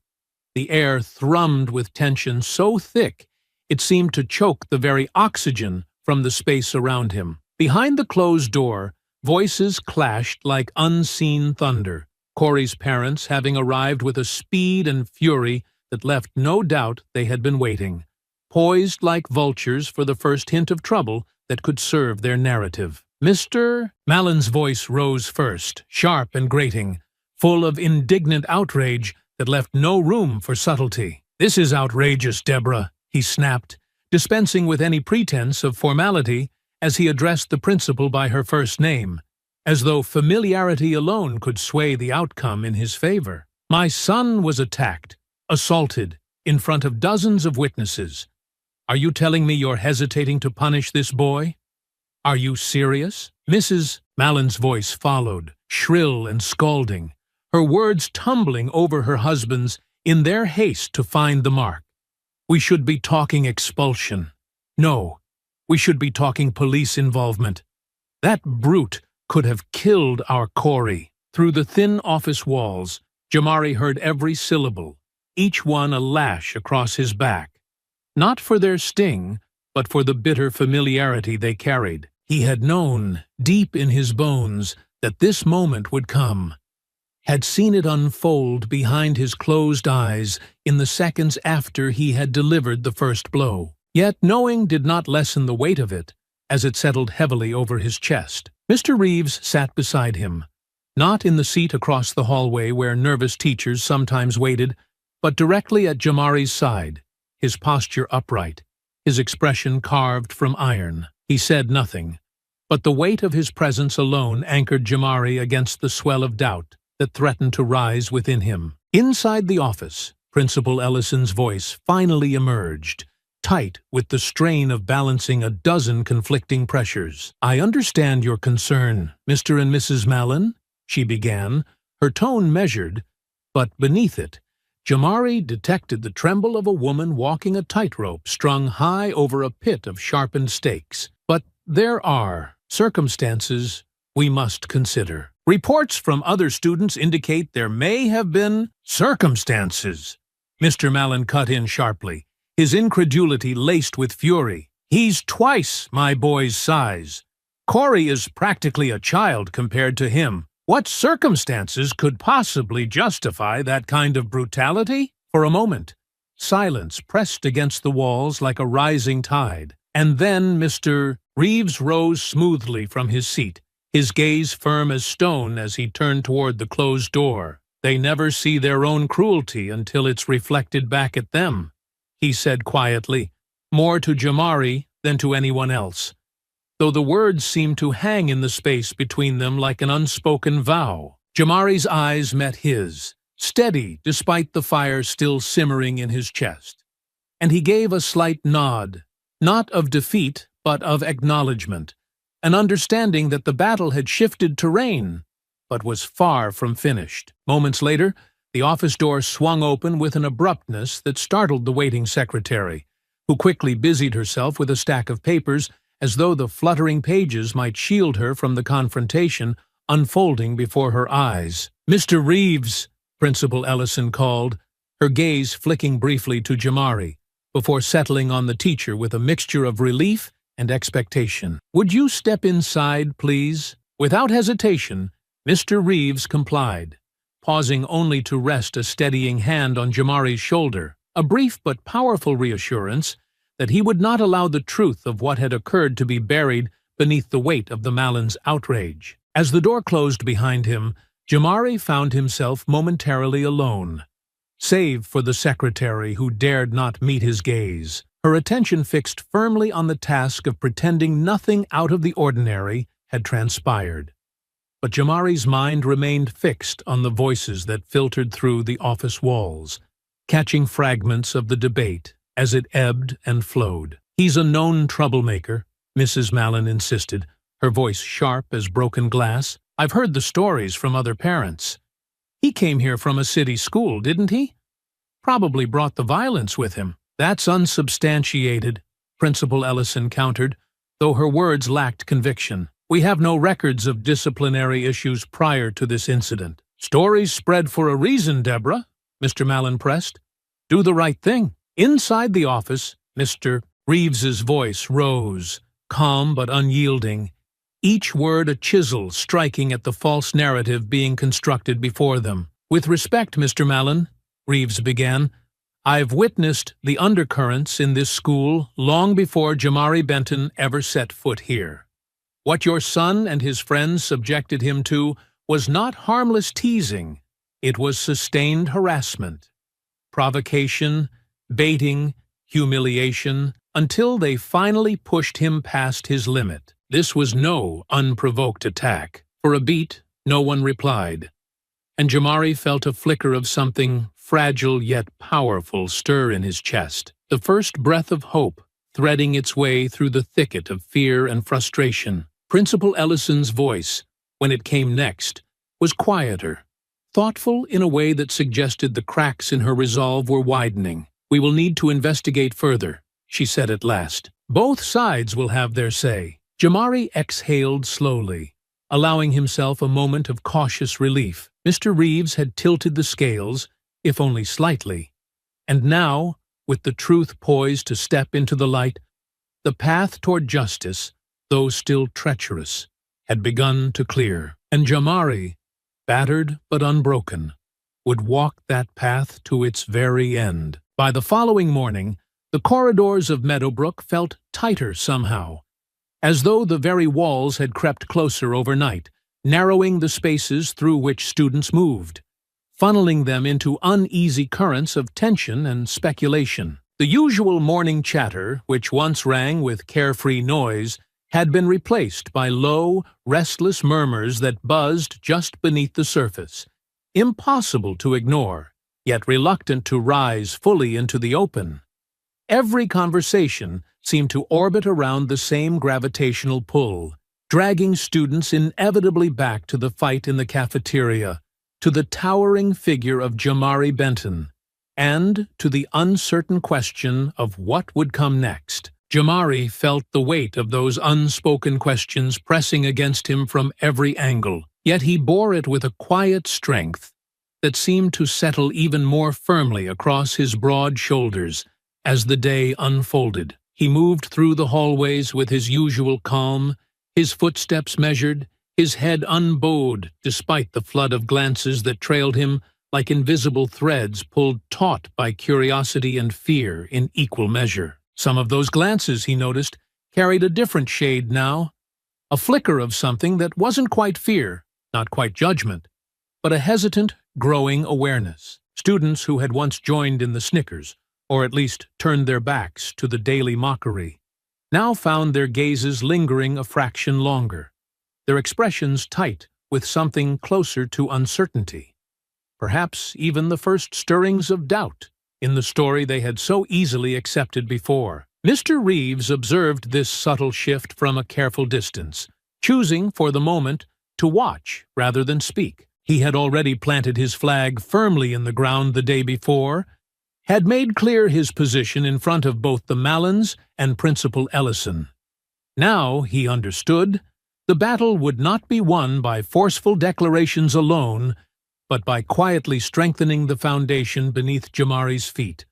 the air thrummed with tension so thick it seemed to choke the very oxygen from the space around him. Behind the closed door, voices clashed like unseen thunder, Corey's parents having arrived with a speed and fury that left no doubt they had been waiting, poised like vultures for the first hint of trouble that could serve their narrative. "Mr. Mallon's voice rose first, sharp and grating, full of indignant outrage that left no room for subtlety. "This is outrageous, Deborah," he snapped, dispensing with any pretense of formality as he addressed the principal by her first name, as though familiarity alone could sway the outcome in his favor. "My son was attacked, assaulted, in front of dozens of witnesses. Are you telling me you're hesitating to punish this boy? Are you serious?" Mrs. Mallon's voice followed, shrill and scalding, her words tumbling over her husband's in their haste to find the mark. "We should be talking expulsion. No, we should be talking police involvement. That brute could have killed our Corey." Through the thin office walls, Jamari heard every syllable, each one a lash across his back. Not for their sting, but for the bitter familiarity they carried. He had known, deep in his bones, that this moment would come, had seen it unfold behind his closed eyes in the seconds after he had delivered the first blow. Yet knowing did not lessen the weight of it, as it settled heavily over his chest. Mr. Reeves sat beside him, not in the seat across the hallway where nervous teachers sometimes waited, but directly at Jamari's side, his posture upright, his expression carved from iron. He said nothing, but the weight of his presence alone anchored Jamari against the swell of doubt that threatened to rise within him. Inside the office, Principal Ellison's voice finally emerged, tight with the strain of balancing a dozen conflicting pressures. "I understand your concern, Mr. and Mrs. Mallon," she began, her tone measured, but beneath it, Jamari detected the tremble of a woman walking a tightrope strung high over a pit of sharpened stakes. "But there are circumstances we must consider. Reports from other students indicate there may have been circumstances." Mr. Mallon cut in sharply, his incredulity laced with fury. "He's twice my boy's size. Corey is practically a child compared to him. What circumstances could possibly justify that kind of brutality?" For a moment, silence pressed against the walls like a rising tide, and then Mr. Reeves rose smoothly from his seat, his gaze firm as stone as he turned toward the closed door. "They never see their own cruelty until it's reflected back at them," he said quietly, more to Jamari than to anyone else, though the words seemed to hang in the space between them like an unspoken vow. Jamari's eyes met his, steady despite the fire still simmering in his chest, and he gave a slight nod, not of defeat but of acknowledgement, an understanding that the battle had shifted terrain, but was far from finished. Moments later, the office door swung open with an abruptness that startled the waiting secretary, who quickly busied herself with a stack of papers as though the fluttering pages might shield her from the confrontation unfolding before her eyes. "Mr. Reeves," Principal Ellison called, her gaze flicking briefly to Jamari, before settling on the teacher with a mixture of relief and expectation. "Would you step inside, please?" Without hesitation, Mr. Reeves complied, pausing only to rest a steadying hand on Jamari's shoulder, a brief but powerful reassurance that he would not allow the truth of what had occurred to be buried beneath the weight of the Mallons' outrage. As the door closed behind him, Jamari found himself momentarily alone, save for the secretary who dared not meet his gaze, her attention fixed firmly on the task of pretending nothing out of the ordinary had transpired. But Jamari's mind remained fixed on the voices that filtered through the office walls, catching fragments of the debate as it ebbed and flowed. "He's a known troublemaker," Mrs. Mallon insisted, her voice sharp as broken glass. "I've heard the stories from other parents. He came here from a city school, didn't he? Probably brought the violence with him." "That's unsubstantiated," Principal Ellison countered, though her words lacked conviction. "We have no records of disciplinary issues prior to this incident." "Stories spread for a reason, Deborah," Mr. Mallon pressed. "Do the right thing." Inside the office, Mr. Reeves's voice rose, calm but unyielding, each word a chisel striking at the false narrative being constructed before them. "With respect, Mr. Mallon," Reeves began, "I've witnessed the undercurrents in this school long before Jamari Benton ever set foot here. What your son and his friends subjected him to was not harmless teasing, it was sustained harassment, provocation, baiting, humiliation, until they finally pushed him past his limit. This was no unprovoked attack." For a beat, no one replied, and Jamari felt a flicker of something fragile yet powerful stir in his chest, the first breath of hope threading its way through the thicket of fear and frustration. Principal Ellison's voice, when it came next, was quieter, thoughtful in a way that suggested the cracks in her resolve were widening. "We will need to investigate further," she said at last. "Both sides will have their say." Jamari exhaled slowly, allowing himself a moment of cautious relief. Mr. Reeves had tilted the scales, if only slightly, and now, with the truth poised to step into the light, the path toward justice, though still treacherous, had begun to clear. And Jamari, battered but unbroken, would walk that path to its very end. By the following morning, the corridors of Meadowbrook felt tighter somehow, as though the very walls had crept closer overnight, narrowing the spaces through which students moved, funneling them into uneasy currents of tension and speculation. The usual morning chatter, which once rang with carefree noise, had been replaced by low, restless murmurs that buzzed just beneath the surface, impossible to ignore, yet reluctant to rise fully into the open. Every conversation seemed to orbit around the same gravitational pull, dragging students inevitably back to the fight in the cafeteria, to the towering figure of Jamari Benton, and to the uncertain question of what would come next. Jamari felt the weight of those unspoken questions pressing against him from every angle, yet he bore it with a quiet strength that seemed to settle even more firmly across his broad shoulders as the day unfolded. He moved through the hallways with his usual calm, his footsteps measured, his head unbowed despite the flood of glances that trailed him like invisible threads pulled taut by curiosity and fear in equal measure. Some of those glances, he noticed, carried a different shade now, a flicker of something that wasn't quite fear, not quite judgment, but a hesitant, growing awareness. Students who had once joined in the snickers, or at least turned their backs to the daily mockery, now found their gazes lingering a fraction longer, their expressions tight with something closer to uncertainty, perhaps even the first stirrings of doubt in the story they had so easily accepted before. Mr. Reeves observed this subtle shift from a careful distance, choosing for the moment to watch rather than speak. He had already planted his flag firmly in the ground the day before, had made clear his position in front of both the Mallons and Principal Ellison. Now, he understood, the battle would not be won by forceful declarations alone, but by quietly strengthening the foundation beneath Jamari's feet,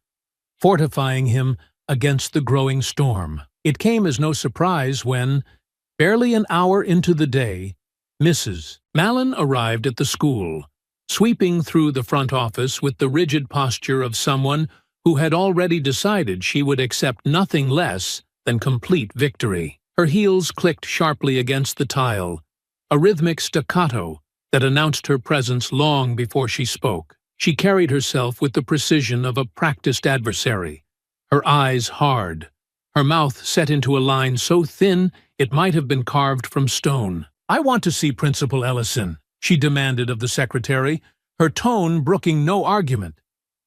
fortifying him against the growing storm. It came as no surprise when, barely an hour into the day, Mrs. Mallon arrived at the school, sweeping through the front office with the rigid posture of someone who had already decided she would accept nothing less than complete victory. Her heels clicked sharply against the tile, a rhythmic staccato that announced her presence long before she spoke. She carried herself with the precision of a practiced adversary, her eyes hard, her mouth set into a line so thin it might have been carved from stone. "I want to see Principal Ellison," she demanded of the secretary, her tone brooking no argument.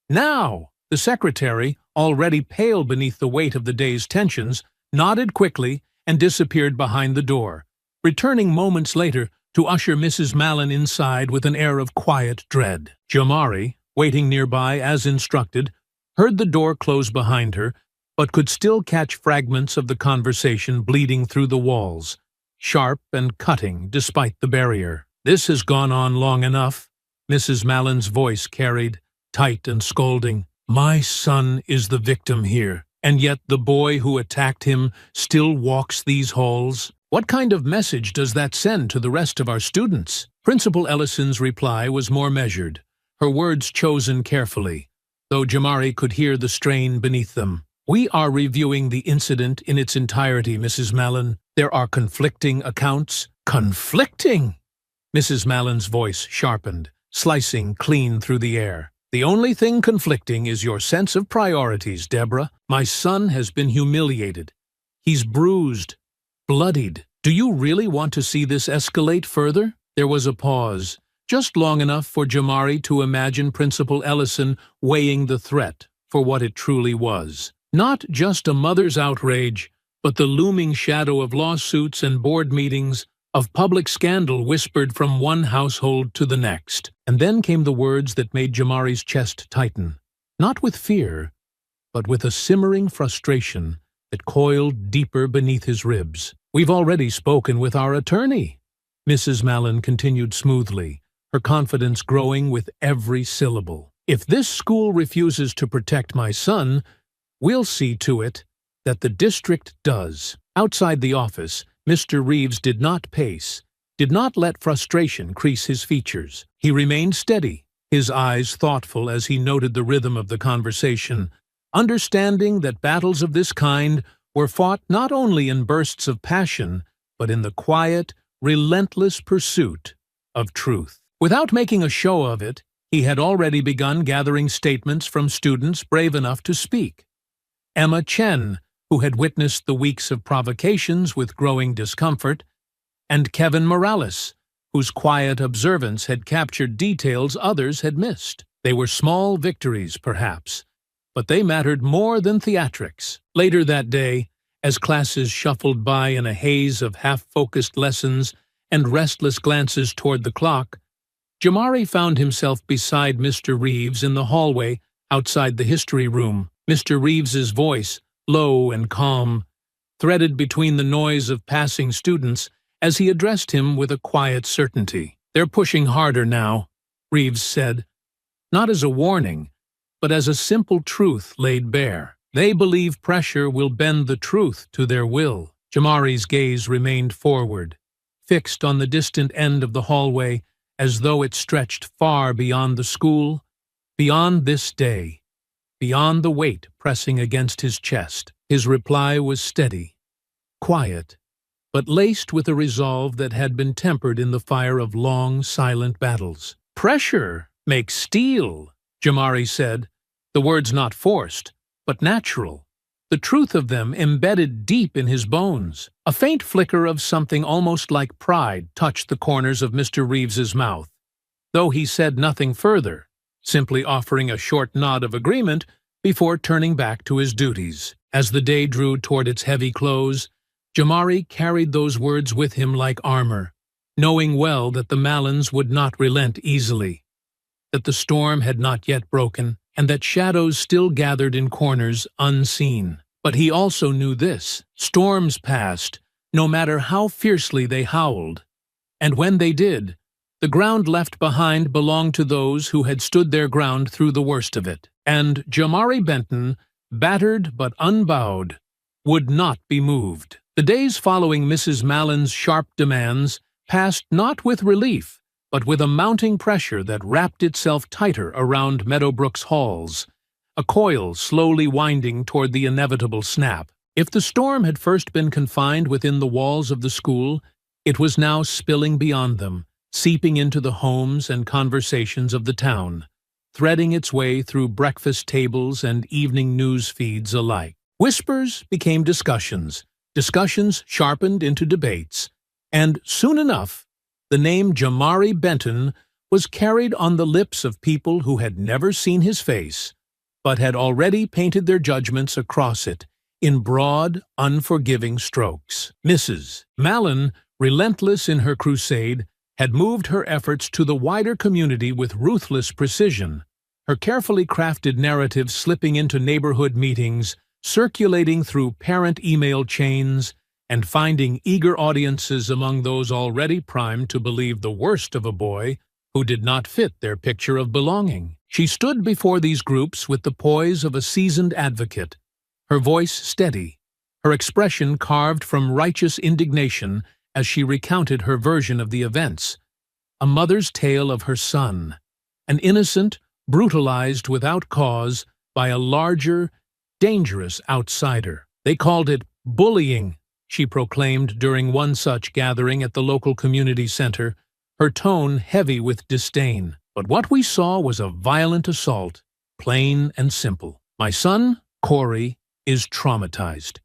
"Now!" The secretary, already pale beneath the weight of the day's tensions, nodded quickly and disappeared behind the door, returning moments later to usher Mrs. Mallon inside with an air of quiet dread. Jamari, waiting nearby as instructed, heard the door close behind her, but could still catch fragments of the conversation bleeding through the walls, sharp and cutting despite the barrier. "This has gone on long enough," Mrs. Mallon's voice carried, tight and scolding. "My son is the victim here, and yet the boy who attacked him still walks these halls. What kind of message does that send to the rest of our students?" Principal Ellison's reply was more measured, her words chosen carefully, though Jamari could hear the strain beneath them. "We are reviewing the incident in its entirety, Mrs. Mallon. There are conflicting accounts." "Conflicting?" Mrs. Mallon's voice sharpened, slicing clean through the air. "The only thing conflicting is your sense of priorities, Deborah. My son has been humiliated. He's bruised, bloodied. Do you really want to see this escalate further?" There was a pause, just long enough for Jamari to imagine Principal Ellison weighing the threat for what it truly was. Not just a mother's outrage, but the looming shadow of lawsuits and board meetings, of public scandal whispered from one household to the next. And then came the words that made Jamari's chest tighten, not with fear, but with a simmering frustration that coiled deeper beneath his ribs. "We've already spoken with our attorney," Mrs. Mallon continued smoothly, her confidence growing with every syllable. "If this school refuses to protect my son, we'll see to it that the district does." Outside the office, Mr. Reeves did not pace, did not let frustration crease his features. He remained steady, his eyes thoughtful as he noted the rhythm of the conversation, understanding that battles of this kind were fought not only in bursts of passion, but in the quiet, relentless pursuit of truth. Without making a show of it, he had already begun gathering statements from students brave enough to speak. Emma Chen, who had witnessed the weeks of provocations with growing discomfort, and Kevin Morales, whose quiet observance had captured details others had missed. They were small victories, perhaps, but they mattered more than theatrics. Later that day, as classes shuffled by in a haze of half-focused lessons and restless glances toward the clock, Jamari found himself beside Mr. Reeves in the hallway outside the history room. Mr. Reeves's voice, low and calm, threaded between the noise of passing students as he addressed him with a quiet certainty. "They're pushing harder now," Reeves said, not as a warning, but as a simple truth laid bare. "They believe pressure will bend the truth to their will." Jamari's gaze remained forward, fixed on the distant end of the hallway as though it stretched far beyond the school, beyond this day, beyond the weight pressing against his chest. His reply was steady, quiet, but laced with a resolve that had been tempered in the fire of long, silent battles. "Pressure makes steel," Jamari said, the words not forced, but natural, the truth of them embedded deep in his bones. A faint flicker of something almost like pride touched the corners of Mr. Reeves's mouth, though he said nothing further, simply offering a short nod of agreement before turning back to his duties. As the day drew toward its heavy close, Jamari carried those words with him like armor, knowing well that the Malins would not relent easily, that the storm had not yet broken, and that shadows still gathered in corners unseen. But he also knew this: storms passed, no matter how fiercely they howled, and when they did, the ground left behind belonged to those who had stood their ground through the worst of it. And Jamari Benton, battered but unbowed, would not be moved. The days following Mrs. Malin's sharp demands passed not with relief, but with a mounting pressure that wrapped itself tighter around Meadowbrook's halls, a coil slowly winding toward the inevitable snap. If the storm had first been confined within the walls of the school, it was now spilling beyond them, seeping into the homes and conversations of the town, threading its way through breakfast tables and evening news feeds alike. Whispers became discussions, discussions sharpened into debates, and soon enough, the name Jamari Benton was carried on the lips of people who had never seen his face, but had already painted their judgments across it in broad, unforgiving strokes. Mrs. Malin, relentless in her crusade, had moved her efforts to the wider community with ruthless precision, her carefully crafted narrative slipping into neighborhood meetings, circulating through parent email chains, and finding eager audiences among those already primed to believe the worst of a boy who did not fit their picture of belonging. She stood before these groups with the poise of a seasoned advocate, her voice steady, her expression carved from righteous indignation as she recounted her version of the events, a mother's tale of her son, an innocent, brutalized without cause by a larger, dangerous outsider. They called it bullying, she proclaimed during one such gathering at the local community center, her tone heavy with disdain. But what we saw was a violent assault, plain and simple. My son, Corey, is traumatized.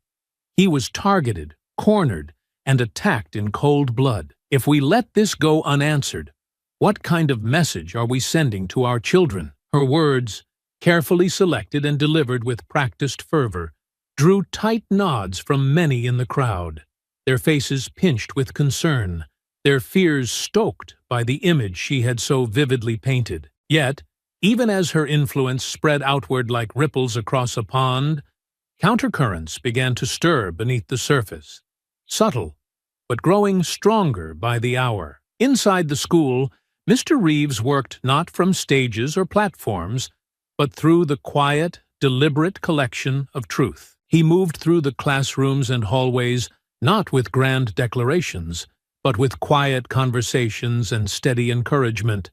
He was targeted, cornered, and attacked in cold blood. If we let this go unanswered, what kind of message are we sending to our children? Her words, carefully selected and delivered with practiced fervor, drew tight nods from many in the crowd, their faces pinched with concern, their fears stoked by the image she had so vividly painted. Yet, even as her influence spread outward like ripples across a pond, countercurrents began to stir beneath the surface, subtle, but growing stronger by the hour. Inside the school, Mr. Reeves worked not from stages or platforms, but through the quiet, deliberate collection of truth. He moved through the classrooms and hallways not with grand declarations, but with quiet conversations and steady encouragement,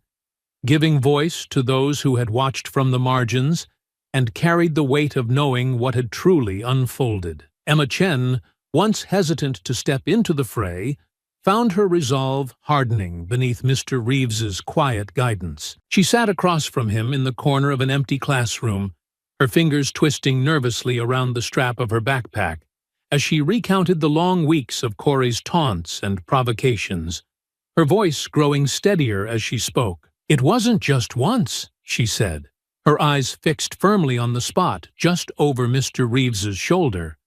giving voice to those who had watched from the margins and carried the weight of knowing what had truly unfolded. Emma Chen, once hesitant to step into the fray, found her resolve hardening beneath Mr. Reeves's quiet guidance. She sat across from him in the corner of an empty classroom, her fingers twisting nervously around the strap of her backpack, as she recounted the long weeks of Corey's taunts and provocations, her voice growing steadier as she spoke. "It wasn't just once," she said, her eyes fixed firmly on the spot just over Mr. Reeves's shoulder,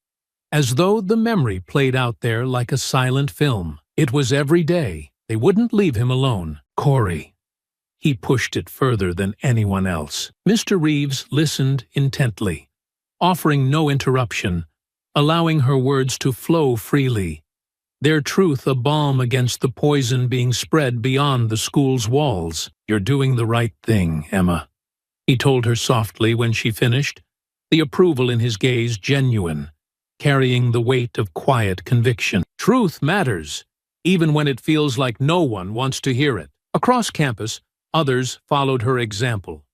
as though the memory played out there like a silent film. It was every day. They wouldn't leave him alone. Corey. He pushed it further than anyone else. Mr. Reeves listened intently, offering no interruption, allowing her words to flow freely, their truth a balm against the poison being spread beyond the school's walls. "You're doing the right thing, Emma," he told her softly when she finished, the approval in his gaze genuine, carrying the weight of quiet conviction. "Truth matters, even when it feels like no one wants to hear it." Across campus, others followed her example,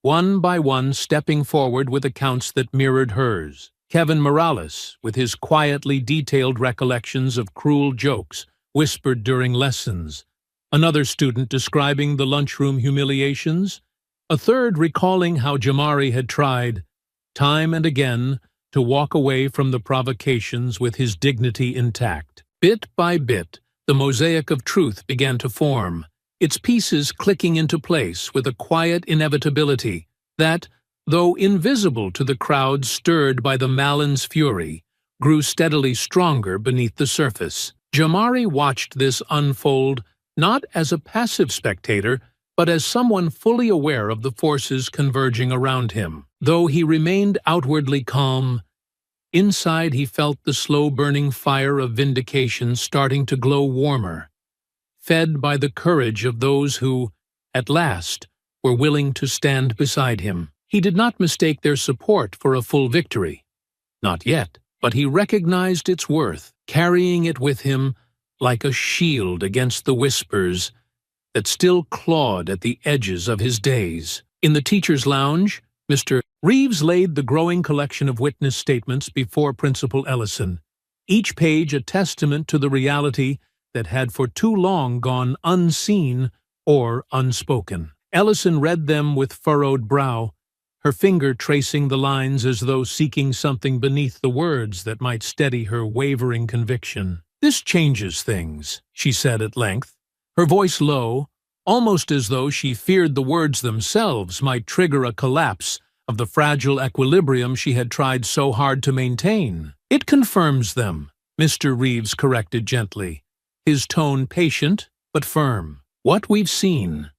one by one stepping forward with accounts that mirrored hers. Kevin Morales, with his quietly detailed recollections of cruel jokes whispered during lessons, another student describing the lunchroom humiliations, a third recalling how Jamari had tried, time and again, to walk away from the provocations with his dignity intact. Bit by bit, the mosaic of truth began to form, its pieces clicking into place with a quiet inevitability that, though invisible to the crowd stirred by the Malin's fury, grew steadily stronger beneath the surface. Jamari watched this unfold not as a passive spectator, but as someone fully aware of the forces converging around him. Though he remained outwardly calm, inside he felt the slow-burning fire of vindication starting to glow warmer, fed by the courage of those who, at last, were willing to stand beside him. He did not mistake their support for a full victory. Not yet, but he recognized its worth, carrying it with him like a shield against the whispers that still clawed at the edges of his days. In the teacher's lounge, Mr. Reeves laid the growing collection of witness statements before Principal Ellison, each page a testament to the reality that had for too long gone unseen or unspoken. Ellison read them with furrowed brow, her finger tracing the lines as though seeking something beneath the words that might steady her wavering conviction. "This changes things," she said at length, her voice low, almost as though she feared the words themselves might trigger a collapse of the fragile equilibrium she had tried so hard to maintain. "It confirms them," Mr. Reeves corrected gently, his tone patient but firm. "What we've seen,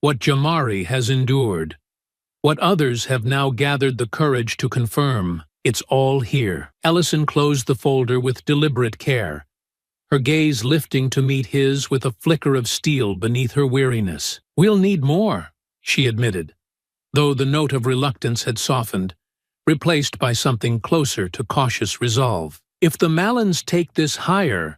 what Jamari has endured, what others have now gathered the courage to confirm, it's all here." Ellison closed the folder with deliberate care, her gaze lifting to meet his with a flicker of steel beneath her weariness. "We'll need more," she admitted, though the note of reluctance had softened, replaced by something closer to cautious resolve. "If the Malins take this higher,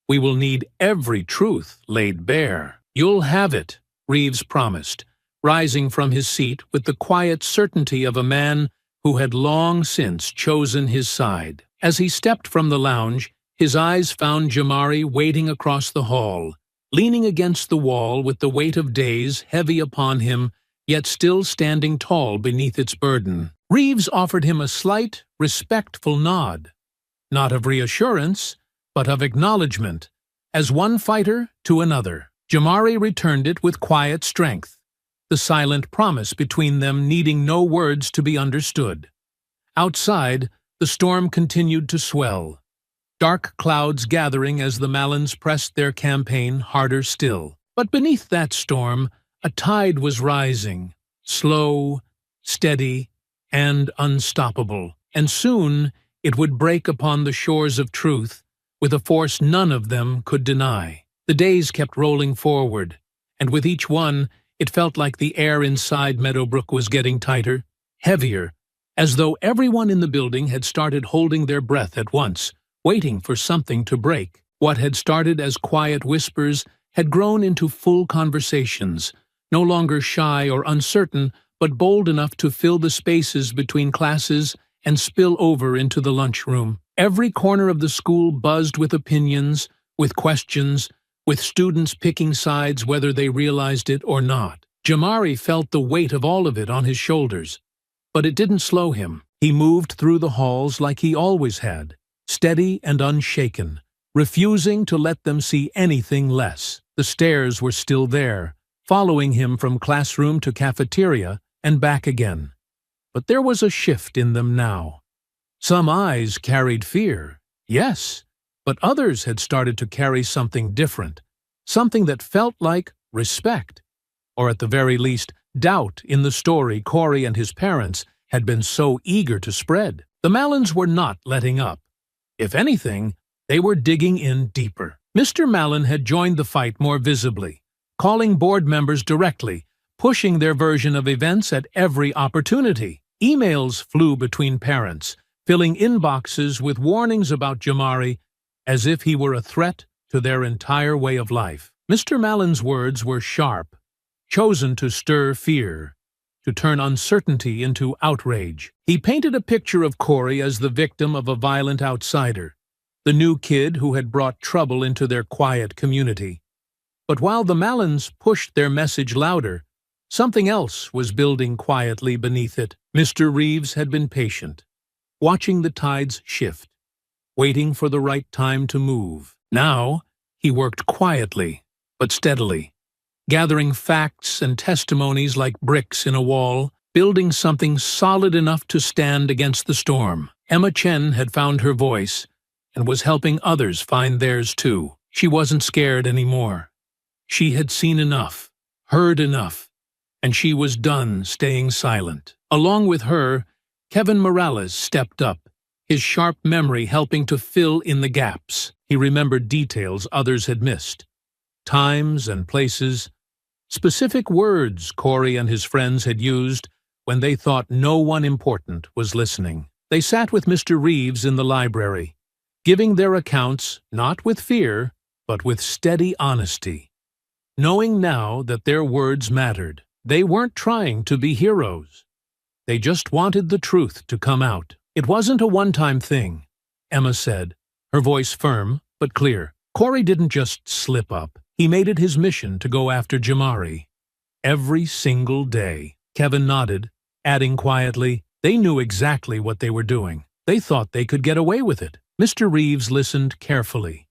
we will need every truth laid bare." "You'll have it," Reeves promised, rising from his seat with the quiet certainty of a man who had long since chosen his side. As he stepped from the lounge, his eyes found Jamari waiting across the hall, leaning against the wall with the weight of days heavy upon him, yet still standing tall beneath its burden. Reeves offered him a slight, respectful nod, not of reassurance, but of acknowledgement, as one fighter to another. Jamari returned it with quiet strength, the silent promise between them needing no words to be understood. Outside, the storm continued to swell, dark clouds gathering as the Malins pressed their campaign harder still. But beneath that storm, a tide was rising, slow, steady, and unstoppable, and soon it would break upon the shores of truth with a force none of them could deny. The days kept rolling forward, and with each one, it felt like the air inside Meadowbrook was getting tighter, heavier, as though everyone in the building had started holding their breath at once, waiting for something to break. What had started as quiet whispers had grown into full conversations, no longer shy or uncertain, but bold enough to fill the spaces between classes and spill over into the lunchroom. Every corner of the school buzzed with opinions, with questions, with students picking sides whether they realized it or not. Jamari felt the weight of all of it on his shoulders, but it didn't slow him. He moved through the halls like he always had, steady and unshaken, refusing to let them see anything less. The stairs were still there, following him from classroom to cafeteria and back again. But there was a shift in them now. Some eyes carried fear, yes, but others had started to carry something different, something that felt like respect, or at the very least, doubt in the story Corey and his parents had been so eager to spread. The Malins were not letting up. If anything, they were digging in deeper. Mr. Malin had joined the fight more visibly, calling board members directly, pushing their version of events at every opportunity. Emails flew between parents, filling inboxes with warnings about Jamari, as if he were a threat to their entire way of life. Mr. Malin's words were sharp, chosen to stir fear, to turn uncertainty into outrage. He painted a picture of Corey as the victim of a violent outsider, the new kid who had brought trouble into their quiet community. But while the Malins pushed their message louder, something else was building quietly beneath it. Mr. Reeves had been patient, watching the tides shift, waiting for the right time to move. Now, he worked quietly, but steadily, gathering facts and testimonies like bricks in a wall, building something solid enough to stand against the storm. Emma Chen had found her voice and was helping others find theirs too. She wasn't scared anymore. She had seen enough, heard enough, and she was done staying silent. Along with her, Kevin Morales stepped up, his sharp memory helping to fill in the gaps. He remembered details others had missed, times and places, specific words Corey and his friends had used when they thought no one important was listening. They sat with Mr. Reeves in the library, giving their accounts not with fear, but with steady honesty. Knowing now that their words mattered, they weren't trying to be heroes. They just wanted the truth to come out. It wasn't a one-time thing, Emma said, her voice firm but clear. Corey didn't just slip up. He made it his mission to go after Jamari. Every single day. Kevin nodded, adding quietly, they knew exactly what they were doing. They thought they could get away with it. Mr. Reeves listened carefully,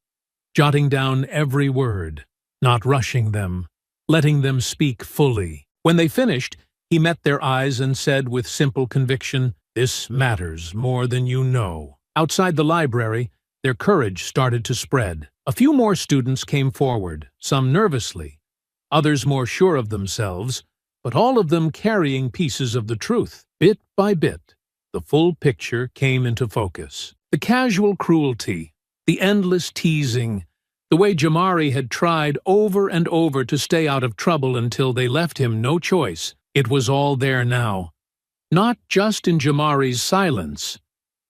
jotting down every word, not rushing them, letting them speak fully. When they finished, he met their eyes and said with simple conviction, "This matters more than you know." Outside the library, their courage started to spread. A few more students came forward, some nervously, others more sure of themselves, but all of them carrying pieces of the truth. Bit by bit, the full picture came into focus. The casual cruelty, the endless teasing, the way Jamari had tried over and over to stay out of trouble until they left him no choice. It was all there now. Not just in Jamari's silence,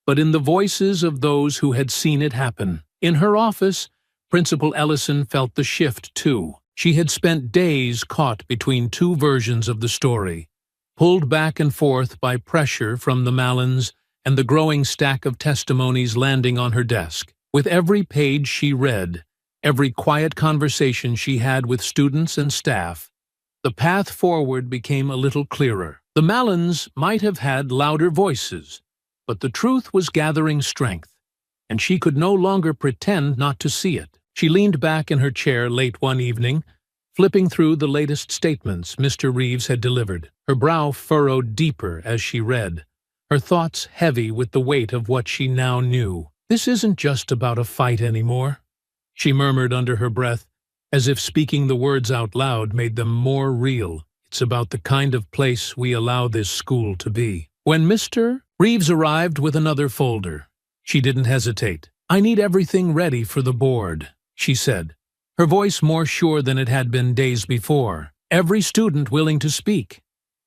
but in the voices of those who had seen it happen. In her office, Principal Ellison felt the shift too. She had spent days caught between two versions of the story, pulled back and forth by pressure from the Mallons and the growing stack of testimonies landing on her desk. With every page she read, every quiet conversation she had with students and staff, the path forward became a little clearer. The Mallons might have had louder voices, but the truth was gathering strength, and she could no longer pretend not to see it. She leaned back in her chair late one evening, flipping through the latest statements Mr. Reeves had delivered. Her brow furrowed deeper as she read, her thoughts heavy with the weight of what she now knew. "This isn't just about a fight anymore," she murmured under her breath, as if speaking the words out loud made them more real. "It's about the kind of place we allow this school to be." When Mr. Reeves arrived with another folder, she didn't hesitate. "I need everything ready for the board," she said, her voice more sure than it had been days before. "Every student willing to speak.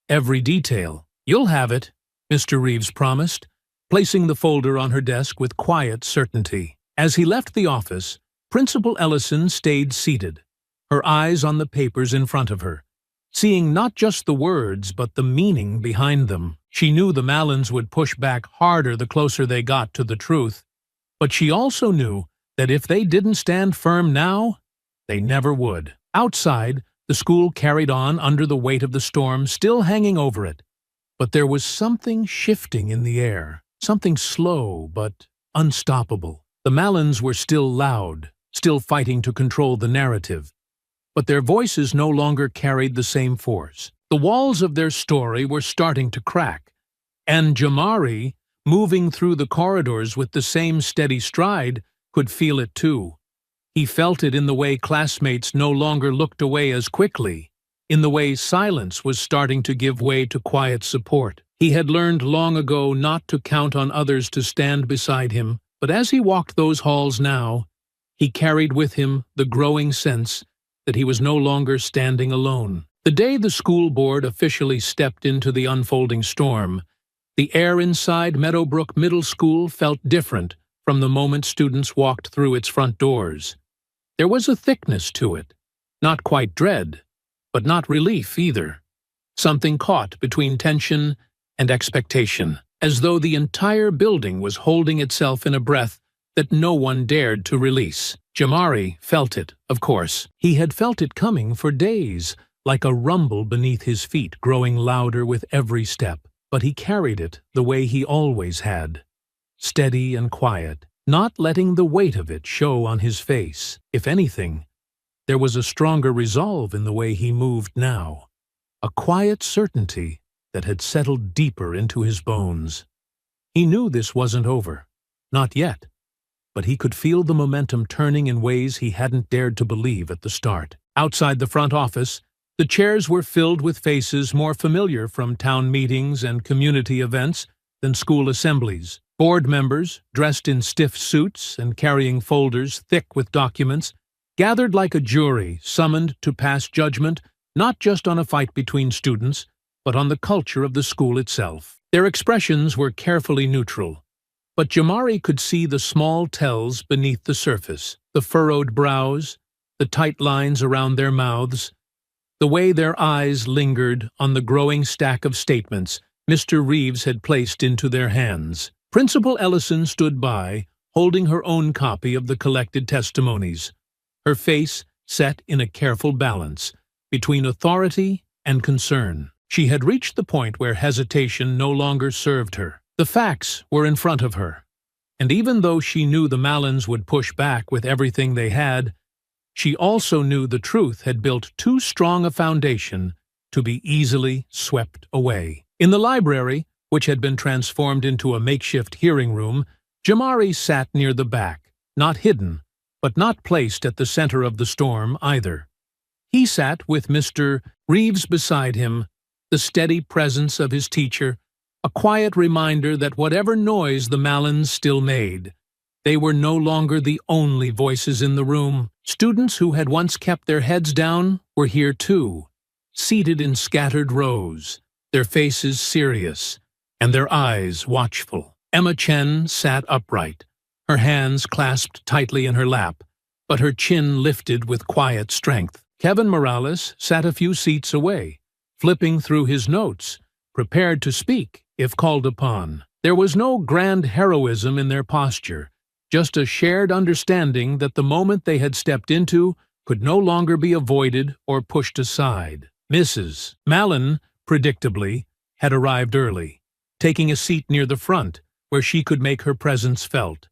Every detail." "You'll have it," Mr. Reeves promised, placing the folder on her desk with quiet certainty. As he left the office, Principal Ellison stayed seated, her eyes on the papers in front of her, seeing not just the words but the meaning behind them. She knew the Mallons would push back harder the closer they got to the truth, but she also knew that if they didn't stand firm now, they never would. Outside, the school carried on under the weight of the storm still hanging over it, but there was something shifting in the air, something slow but unstoppable. The Mallons were still loud, still fighting to control the narrative, but their voices no longer carried the same force. The walls of their story were starting to crack, and Jamari, moving through the corridors with the same steady stride, could feel it too. He felt it in the way classmates no longer looked away as quickly, in the way silence was starting to give way to quiet support. He had learned long ago not to count on others to stand beside him, but as he walked those halls now, he carried with him the growing sense that he was no longer standing alone. The day the school board officially stepped into the unfolding storm, the air inside Meadowbrook Middle School felt different from the moment students walked through its front doors. There was a thickness to it, not quite dread, but not relief either. Something caught between tension and expectation, as though the entire building was holding itself in a breath that no one dared to release. Jamari felt it, of course. He had felt it coming for days, like a rumble beneath his feet growing louder with every step. But he carried it the way he always had, steady and quiet, not letting the weight of it show on his face. If anything, there was a stronger resolve in the way he moved now, a quiet certainty that had settled deeper into his bones. He knew this wasn't over, not yet, but he could feel the momentum turning in ways he hadn't dared to believe at the start. Outside the front office, the chairs were filled with faces more familiar from town meetings and community events than school assemblies. Board members, dressed in stiff suits and carrying folders thick with documents, gathered like a jury summoned to pass judgment not just on a fight between students, but on the culture of the school itself. Their expressions were carefully neutral, but Jamari could see the small tells beneath the surface, the furrowed brows, the tight lines around their mouths, the way their eyes lingered on the growing stack of statements Mr. Reeves had placed into their hands. Principal Ellison stood by, holding her own copy of the collected testimonies, her face set in a careful balance between authority and concern. She had reached the point where hesitation no longer served her. The facts were in front of her, and even though she knew the Mallons would push back with everything they had, she also knew the truth had built too strong a foundation to be easily swept away. In the library, which had been transformed into a makeshift hearing room, Jamari sat near the back, not hidden, but not placed at the center of the storm either. He sat with Mr. Reeves beside him, the steady presence of his teacher, a quiet reminder that whatever noise the Mallons still made, they were no longer the only voices in the room. Students who had once kept their heads down were here too, seated in scattered rows, their faces serious, and their eyes watchful. Emma Chen sat upright, her hands clasped tightly in her lap, but her chin lifted with quiet strength. Kevin Morales sat a few seats away, flipping through his notes, prepared to speak if called upon. There was no grand heroism in their posture, just a shared understanding that the moment they had stepped into could no longer be avoided or pushed aside. Mrs. Mallon, predictably, had arrived early, taking a seat near the front where she could make her presence felt,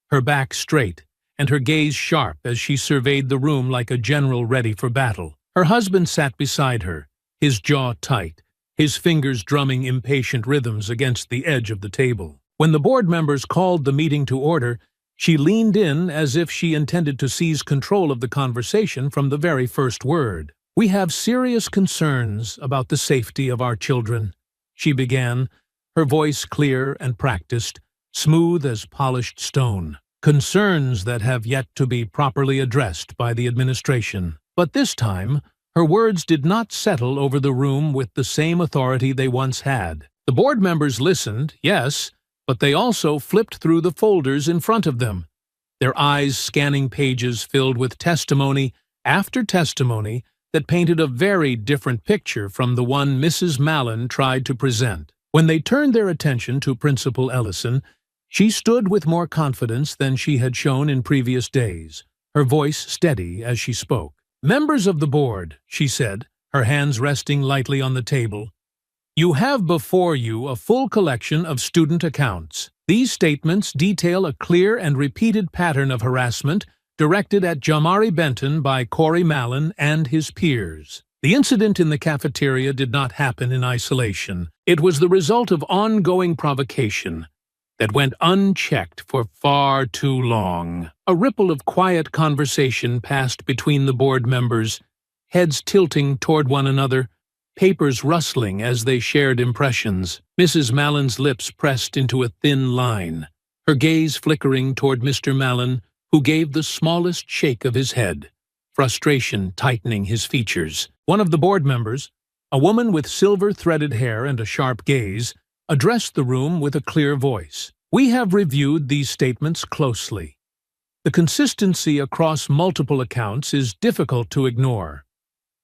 her back straight and her gaze sharp as she surveyed the room like a general ready for battle. Her husband sat beside her, his jaw tight, his fingers drumming impatient rhythms against the edge of the table. When the board members called the meeting to order, she leaned in as if she intended to seize control of the conversation from the very first word. "We have serious concerns about the safety of our children," she began, her voice clear and practiced, smooth as polished stone. "Concerns that have yet to be properly addressed by the administration." But this time, her words did not settle over the room with the same authority they once had. The board members listened, yes, but they also flipped through the folders in front of them, their eyes scanning pages filled with testimony after testimony that painted a very different picture from the one Mrs. Mallon tried to present. When they turned their attention to Principal Ellison, she stood with more confidence than she had shown in previous days, her voice steady as she spoke. "Members of the board," she said, her hands resting lightly on the table, "you have before you a full collection of student accounts. These statements detail a clear and repeated pattern of harassment directed at Jamari Benton by Corey Mallon and his peers. The incident in the cafeteria did not happen in isolation. It was the result of ongoing provocation that went unchecked for far too long." A ripple of quiet conversation passed between the board members, heads tilting toward one another, papers rustling as they shared impressions. Mrs. Mallon's lips pressed into a thin line, her gaze flickering toward Mr. Mallon, who gave the smallest shake of his head, frustration tightening his features. One of the board members, a woman with silver-threaded hair and a sharp gaze, addressed the room with a clear voice. "We have reviewed these statements closely. The consistency across multiple accounts is difficult to ignore.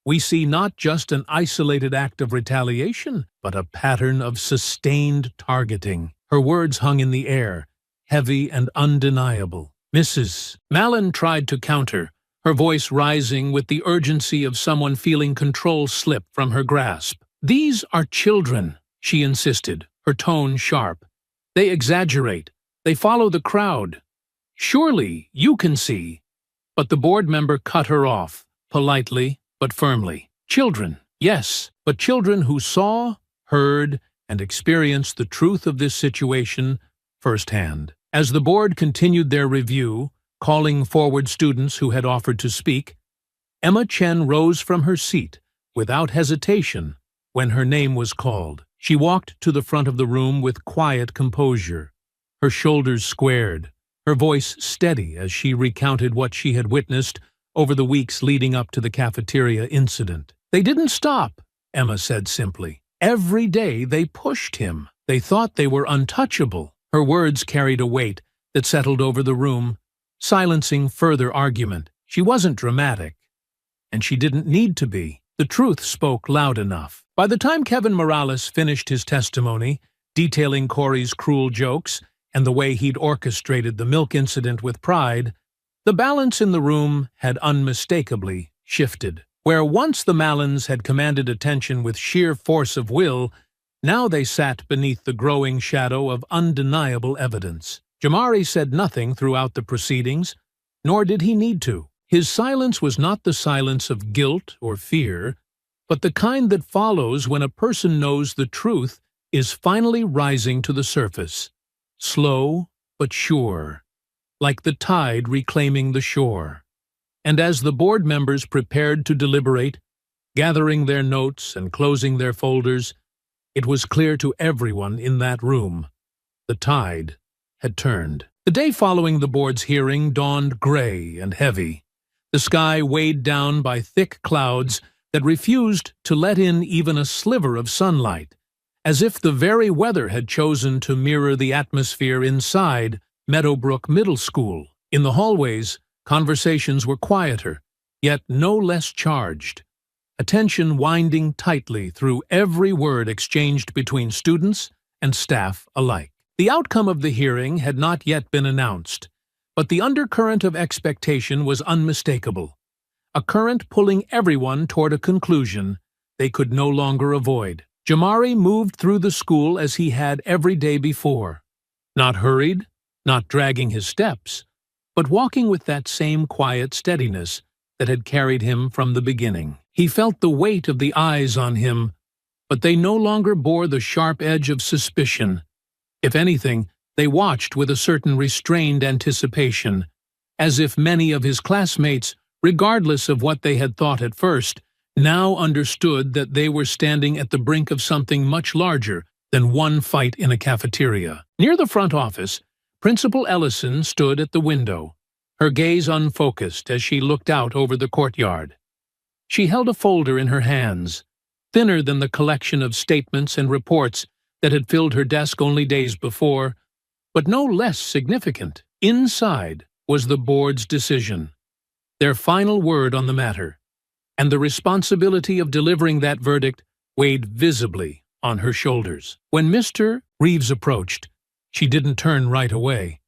We see not just an isolated act of retaliation, but a pattern of sustained targeting." Her words hung in the air, heavy and undeniable. Mrs. Mallon tried to counter, her voice rising with the urgency of someone feeling control slip from her grasp. "These are children," she insisted, her tone sharp. "They exaggerate. They follow the crowd. Surely you can see." But the board member cut her off, politely but firmly. "Children, yes, but children who saw, heard, and experienced the truth of this situation firsthand." As the board continued their review, calling forward students who had offered to speak, Emma Chen rose from her seat, without hesitation, when her name was called. She walked to the front of the room with quiet composure, her shoulders squared, her voice steady as she recounted what she had witnessed over the weeks leading up to the cafeteria incident. "They didn't stop," Emma said simply. "Every day they pushed him. They thought they were untouchable." Her words carried a weight that settled over the room, silencing further argument. She wasn't dramatic, and she didn't need to be. The truth spoke loud enough. By the time Kevin Morales finished his testimony, detailing Corey's cruel jokes and the way he'd orchestrated the milk incident with pride, the balance in the room had unmistakably shifted. Where once the Mallons had commanded attention with sheer force of will, now they sat beneath the growing shadow of undeniable evidence. Jamari said nothing throughout the proceedings, nor did he need to. His silence was not the silence of guilt or fear, but the kind that follows when a person knows the truth is finally rising to the surface, slow but sure, like the tide reclaiming the shore. And as the board members prepared to deliberate, gathering their notes and closing their folders, it was clear to everyone in that room. The tide had turned. The day following the board's hearing dawned gray and heavy, the sky weighed down by thick clouds that refused to let in even a sliver of sunlight, as if the very weather had chosen to mirror the atmosphere inside Meadowbrook Middle School. In the hallways, conversations were quieter, yet no less charged, attention winding tightly through every word exchanged between students and staff alike. The outcome of the hearing had not yet been announced, but the undercurrent of expectation was unmistakable, a current pulling everyone toward a conclusion they could no longer avoid. Jamari moved through the school as he had every day before, not hurried, not dragging his steps, but walking with that same quiet steadiness that had carried him from the beginning. He felt the weight of the eyes on him, but they no longer bore the sharp edge of suspicion. If anything, they watched with a certain restrained anticipation, as if many of his classmates, regardless of what they had thought at first, now understood that they were standing at the brink of something much larger than one fight in a cafeteria. Near the front office, Principal Ellison stood at the window, her gaze unfocused as she looked out over the courtyard. She held a folder in her hands, thinner than the collection of statements and reports that had filled her desk only days before, but no less significant. Inside was the board's decision, their final word on the matter, and the responsibility of delivering that verdict weighed visibly on her shoulders. When Mr. Reeves approached, she didn't turn right away.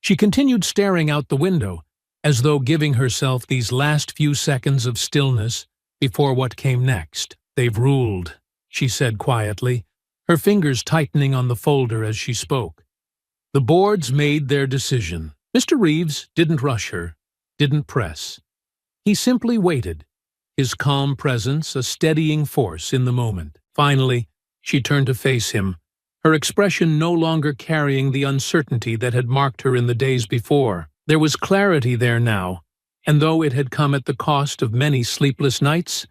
She continued staring out the window, as though giving herself these last few seconds of stillness before what came next. "They've ruled," she said quietly, her fingers tightening on the folder as she spoke. The boards made their decision. Mr. Reeves didn't rush her, didn't press. He simply waited, his calm presence a steadying force in the moment. Finally, she turned to face him, her expression no longer carrying the uncertainty that had marked her in the days before. There was clarity there now, and though it had come at the cost of many sleepless nights,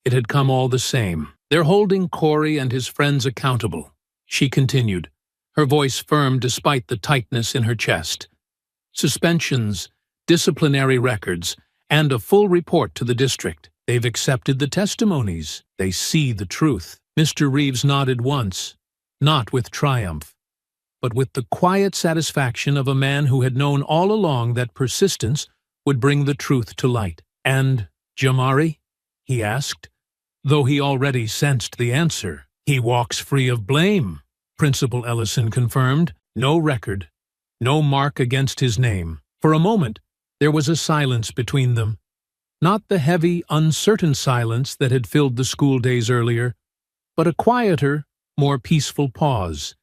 it had come all the same. "They're holding Corey and his friends accountable," she continued, her voice firm despite the tightness in her chest. "Suspensions, disciplinary records, and a full report to the district. They've accepted the testimonies. They see the truth." Mr. Reeves nodded once, not with triumph, but with the quiet satisfaction of a man who had known all along that persistence would bring the truth to light. "And Jamari?" he asked, though he already sensed the answer. "He walks free of blame," Principal Ellison confirmed. "No record, no mark against his name." For a moment, there was a silence between them. Not the heavy, uncertain silence that had filled the school days earlier, but a quieter, more peaceful pause,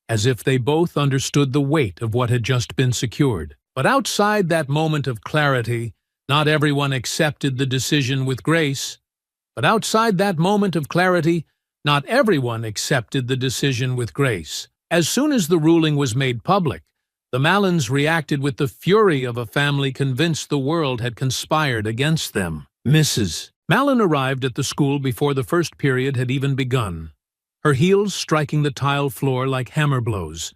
as if they both understood the weight of what had just been secured. But outside that moment of clarity, not everyone accepted the decision with grace. But outside that moment of clarity, not everyone accepted the decision with grace. As soon as the ruling was made public, the Mallons reacted with the fury of a family convinced the world had conspired against them. Mrs. Mallon arrived at the school before the first period had even begun, her heels striking the tile floor like hammer blows,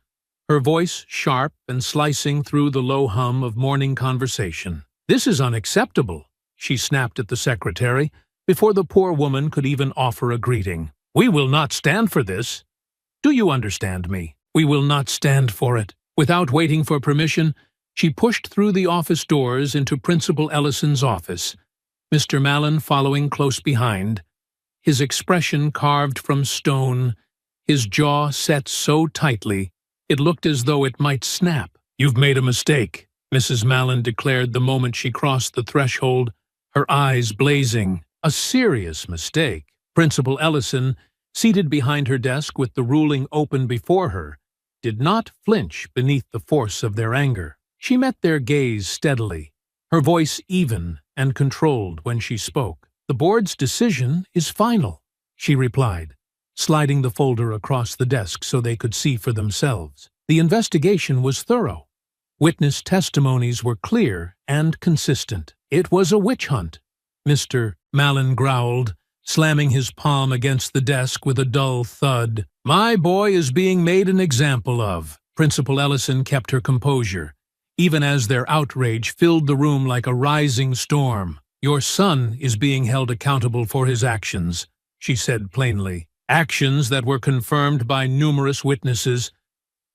her voice sharp and slicing through the low hum of morning conversation. "This is unacceptable," she snapped at the secretary, before the poor woman could even offer a greeting. "We will not stand for this. Do you understand me? We will not stand for it." Without waiting for permission, she pushed through the office doors into Principal Ellison's office, Mr. Mallon following close behind, his expression carved from stone, his jaw set so tightly it looked as though it might snap. "You've made a mistake," Mrs. Mallon declared the moment she crossed the threshold, her eyes blazing. "A serious mistake." Principal Ellison, seated behind her desk with the ruling open before her, did not flinch beneath the force of their anger. She met their gaze steadily, her voice even and controlled when she spoke. "The board's decision is final," she replied, sliding the folder across the desk so they could see for themselves. "The investigation was thorough. Witness testimonies were clear and consistent. It was a witch hunt," Mr. Mallon growled, slamming his palm against the desk with a dull thud. "My boy is being made an example of." Principal Ellison kept her composure, even as their outrage filled the room like a rising storm. "Your son is being held accountable for his actions," she said plainly. "Actions that were confirmed by numerous witnesses,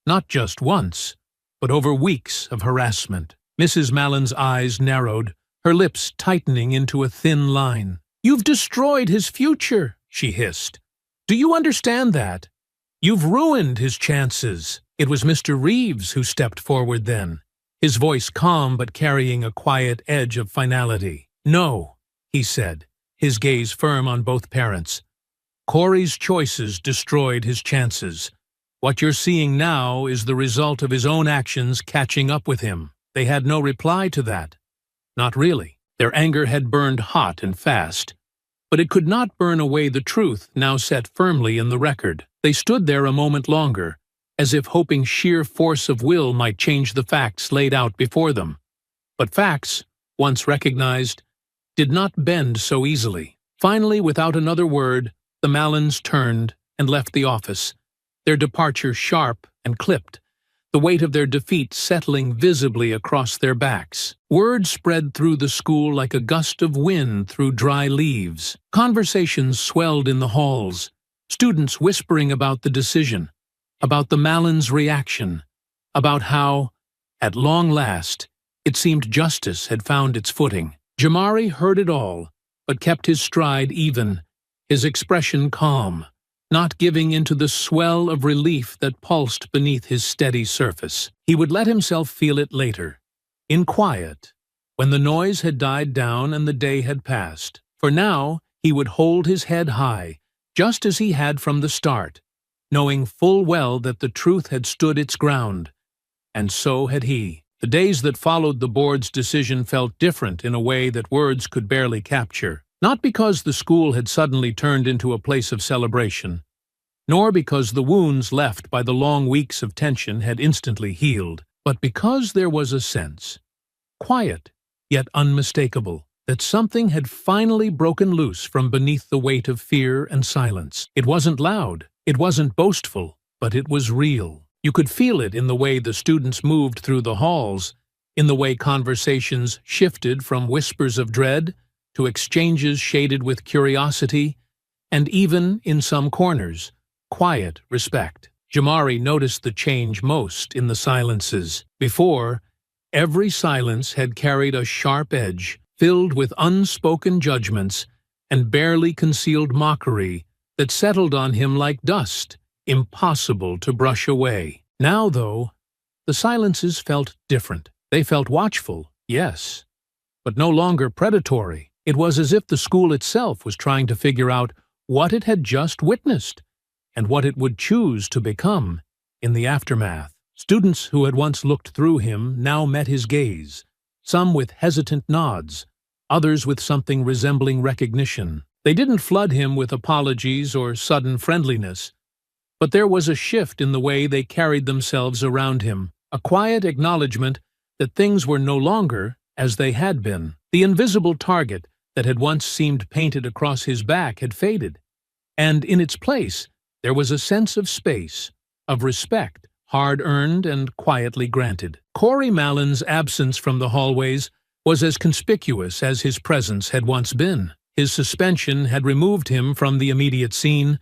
not just once, but over weeks of harassment." Mrs. Mallon's eyes narrowed, her lips tightening into a thin line. "You've destroyed his future," she hissed. "Do you understand that? You've ruined his chances." It was Mr. Reeves who stepped forward then, his voice calm but carrying a quiet edge of finality. "No," he said, his gaze firm on both parents. "Corey's choices destroyed his chances. What you're seeing now is the result of his own actions catching up with him." They had no reply to that. Not really. Their anger had burned hot and fast, but it could not burn away the truth now set firmly in the record. They stood there a moment longer, as if hoping sheer force of will might change the facts laid out before them. But facts, once recognized, did not bend so easily. Finally, without another word, the Mallons turned and left the office, their departure sharp and clipped, the weight of their defeat settling visibly across their backs. Word spread through the school like a gust of wind through dry leaves. Conversations swelled in the halls, students whispering about the decision, about the Mallons' reaction, about how, at long last, it seemed justice had found its footing. Jamari heard it all, but kept his stride even, his expression calm, not giving into the swell of relief that pulsed beneath his steady surface. He would let himself feel it later, in quiet, when the noise had died down and the day had passed. For now, he would hold his head high, just as he had from the start, knowing full well that the truth had stood its ground, and so had he. The days that followed the board's decision felt different in a way that words could barely capture. Not because the school had suddenly turned into a place of celebration, nor because the wounds left by the long weeks of tension had instantly healed, but because there was a sense, quiet yet unmistakable, that something had finally broken loose from beneath the weight of fear and silence. It wasn't loud, it wasn't boastful, but it was real. You could feel it in the way the students moved through the halls, in the way conversations shifted from whispers of dread to exchanges shaded with curiosity, and even, in some corners, quiet respect. Jamari noticed the change most in the silences. Before, every silence had carried a sharp edge, filled with unspoken judgments and barely concealed mockery that settled on him like dust, impossible to brush away. Now, though, the silences felt different. They felt watchful, yes, but no longer predatory. It was as if the school itself was trying to figure out what it had just witnessed and what it would choose to become in the aftermath. Students who had once looked through him now met his gaze, some with hesitant nods, others with something resembling recognition. They didn't flood him with apologies or sudden friendliness, but there was a shift in the way they carried themselves around him, a quiet acknowledgement that things were no longer as they had been. The invisible target that had once seemed painted across his back had faded, and in its place there was a sense of space, of respect, hard-earned and quietly granted. Corey Mallon's absence from the hallways was as conspicuous as his presence had once been. His suspension had removed him from the immediate scene,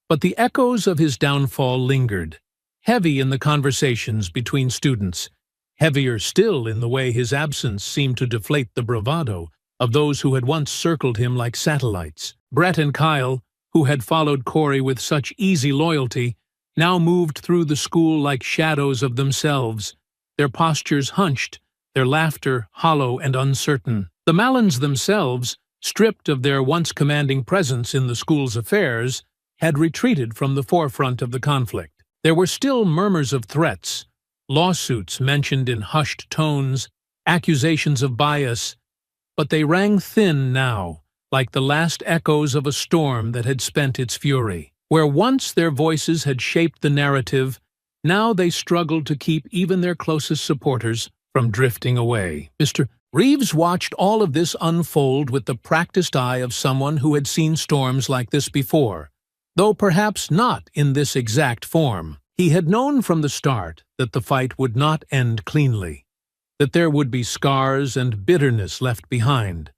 but the echoes of his downfall lingered, heavy in the conversations between students, heavier still in the way his absence seemed to deflate the bravado of those who had once circled him like satellites. Brett and Kyle, who had followed Corey with such easy loyalty, now moved through the school like shadows of themselves, their postures hunched, their laughter hollow and uncertain. The Mallons themselves, stripped of their once commanding presence in the school's affairs, had retreated from the forefront of the conflict. There were still murmurs of threats, lawsuits mentioned in hushed tones, accusations of bias, but they rang thin now, like the last echoes of a storm that had spent its fury. Where once their voices had shaped the narrative, now they struggled to keep even their closest supporters from drifting away. Mr. Reeves watched all of this unfold with the practiced eye of someone who had seen storms like this before, though perhaps not in this exact form. He had known from the start that the fight would not end cleanly, that there would be scars and bitterness left behind,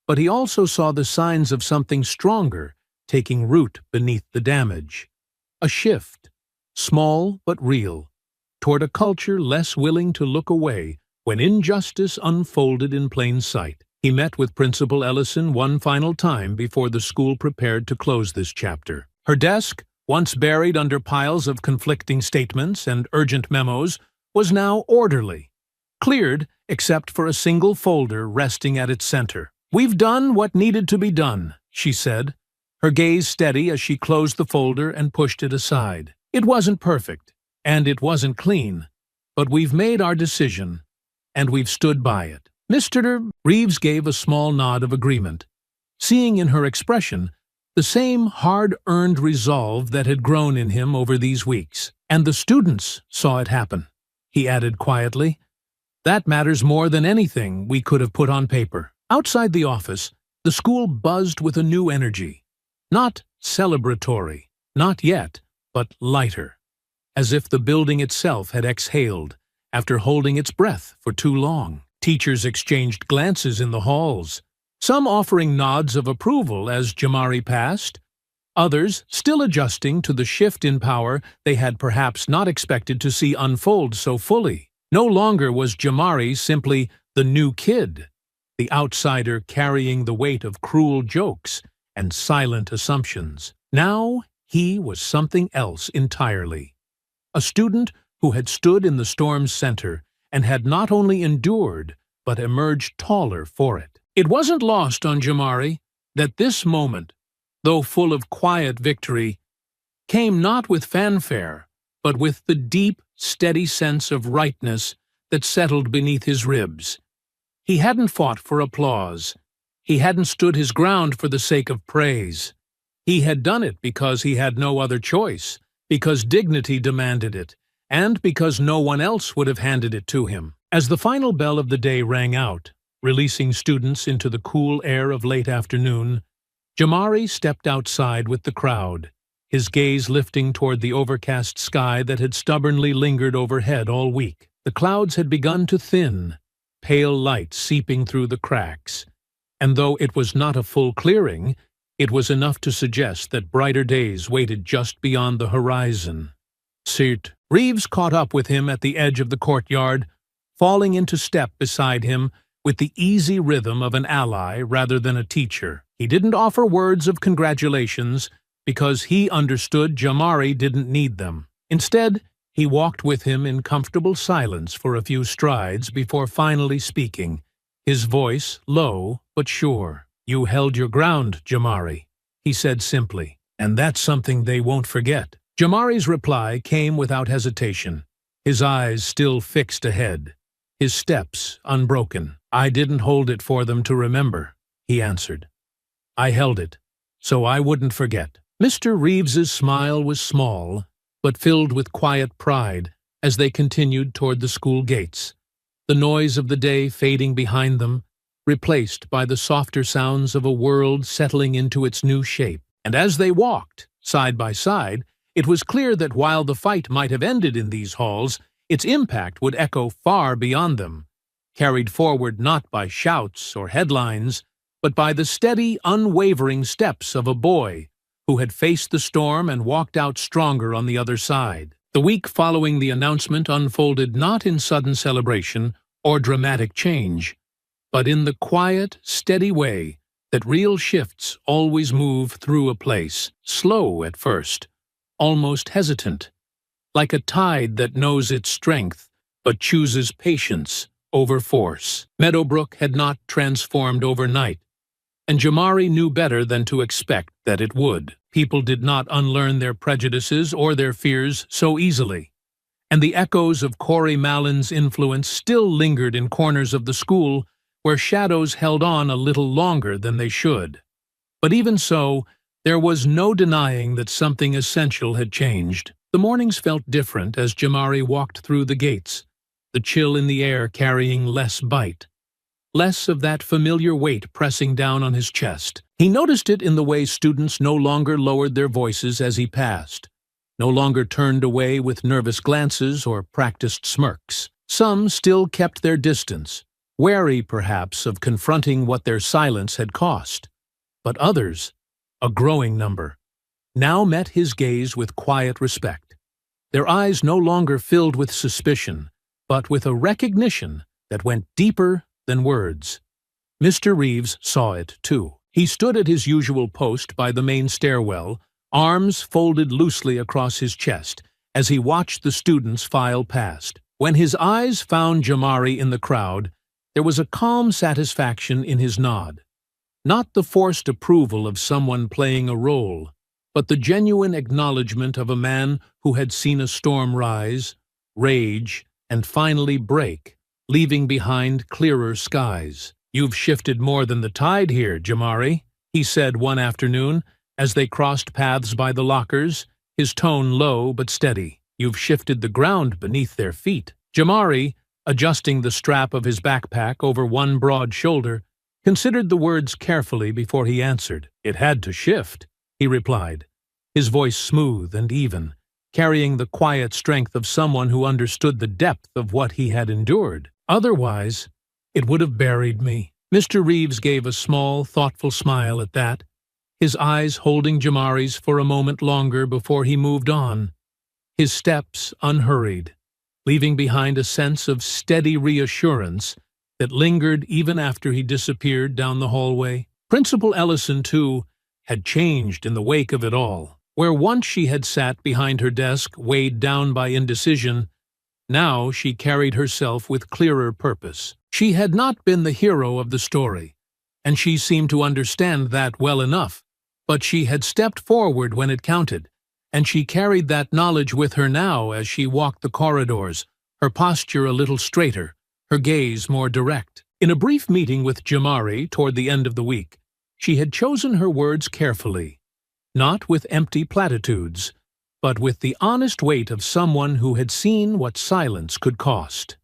but he also saw the signs of something stronger taking root beneath the damage. A shift, small but real, toward a culture less willing to look away when injustice unfolded in plain sight. He met with Principal Ellison one final time before the school prepared to close this chapter. Her desk, once buried under piles of conflicting statements and urgent memos, was now orderly, cleared except for a single folder resting at its center. "We've done what needed to be done," she said, her gaze steady as she closed the folder and pushed it aside. "It wasn't perfect, and it wasn't clean, but we've made our decision, and we've stood by it." Mr. Reeves gave a small nod of agreement, seeing in her expression the same hard-earned resolve that had grown in him over these weeks. "And the students saw it happen," he added quietly. "That matters more than anything we could have put on paper." Outside the office, the school buzzed with a new energy. Not celebratory, not yet, but lighter, as if the building itself had exhaled after holding its breath for too long. Teachers exchanged glances in the halls, some offering nods of approval as Jamari passed, others still adjusting to the shift in power they had perhaps not expected to see unfold so fully. No longer was Jamari simply the new kid, the outsider carrying the weight of cruel jokes and silent assumptions. Now he was something else entirely. A student who had stood in the storm's center and had not only endured, but emerged taller for it. It wasn't lost on Jamari that this moment, though full of quiet victory, came not with fanfare, but with the deep, steady sense of rightness that settled beneath his ribs. He hadn't fought for applause. He hadn't stood his ground for the sake of praise. He had done it because he had no other choice, because dignity demanded it, and because no one else would have handed it to him. As the final bell of the day rang out, releasing students into the cool air of late afternoon, Jamari stepped outside with the crowd, his gaze lifting toward the overcast sky that had stubbornly lingered overhead all week. The clouds had begun to thin, pale light seeping through the cracks, and though it was not a full clearing, it was enough to suggest that brighter days waited just beyond the horizon. Sirt. Reeves caught up with him at the edge of the courtyard, falling into step beside him with the easy rhythm of an ally rather than a teacher. He didn't offer words of congratulations because he understood Jamari didn't need them. Instead, he walked with him in comfortable silence for a few strides before finally speaking, his voice low but sure. "You held your ground, Jamari," he said simply, "and that's something they won't forget." Jamari's reply came without hesitation, his eyes still fixed ahead, his steps unbroken. "I didn't hold it for them to remember," he answered. "I held it, so I wouldn't forget." Mr. Reeves's smile was small, but filled with quiet pride as they continued toward the school gates, the noise of the day fading behind them, replaced by the softer sounds of a world settling into its new shape. And as they walked, side by side, it was clear that while the fight might have ended in these halls, its impact would echo far beyond them, carried forward not by shouts or headlines, but by the steady, unwavering steps of a boy who had faced the storm and walked out stronger on the other side. The week following the announcement unfolded not in sudden celebration or dramatic change, but in the quiet, steady way that real shifts always move through a place, slow at first, almost hesitant, like a tide that knows its strength but chooses patience over force. Meadowbrook had not transformed overnight, and Jamari knew better than to expect that it would. People did not unlearn their prejudices or their fears so easily, and the echoes of Corey Mallon's influence still lingered in corners of the school where shadows held on a little longer than they should. But even so, there was no denying that something essential had changed. The mornings felt different as Jamari walked through the gates, the chill in the air carrying less bite, less of that familiar weight pressing down on his chest. He noticed it in the way students no longer lowered their voices as he passed, no longer turned away with nervous glances or practiced smirks. Some still kept their distance, wary perhaps of confronting what their silence had cost. But others, a growing number, now met his gaze with quiet respect. Their eyes no longer filled with suspicion, but with a recognition that went deeper than words. Mr. Reeves saw it, too. He stood at his usual post by the main stairwell, arms folded loosely across his chest, as he watched the students file past. When his eyes found Jamari in the crowd, there was a calm satisfaction in his nod. Not the forced approval of someone playing a role, but the genuine acknowledgement of a man who had seen a storm rise, rage, and finally break, leaving behind clearer skies. "You've shifted more than the tide here, Jamari," he said one afternoon as they crossed paths by the lockers, his tone low but steady. "You've shifted the ground beneath their feet." Jamari, adjusting the strap of his backpack over one broad shoulder, considered the words carefully before he answered. "It had to shift," he replied, his voice smooth and even, carrying the quiet strength of someone who understood the depth of what he had endured. "Otherwise, it would have buried me." Mr. Reeves gave a small, thoughtful smile at that, his eyes holding Jamari's for a moment longer before he moved on, his steps unhurried, leaving behind a sense of steady reassurance that lingered even after he disappeared down the hallway. Principal Ellison, too, had changed in the wake of it all. Where once she had sat behind her desk, weighed down by indecision, now she carried herself with clearer purpose. She had not been the hero of the story, and she seemed to understand that well enough, but she had stepped forward when it counted, and she carried that knowledge with her now as she walked the corridors, her posture a little straighter, her gaze more direct. In a brief meeting with Jamari toward the end of the week, she had chosen her words carefully, not with empty platitudes, but with the honest weight of someone who had seen what silence could cost.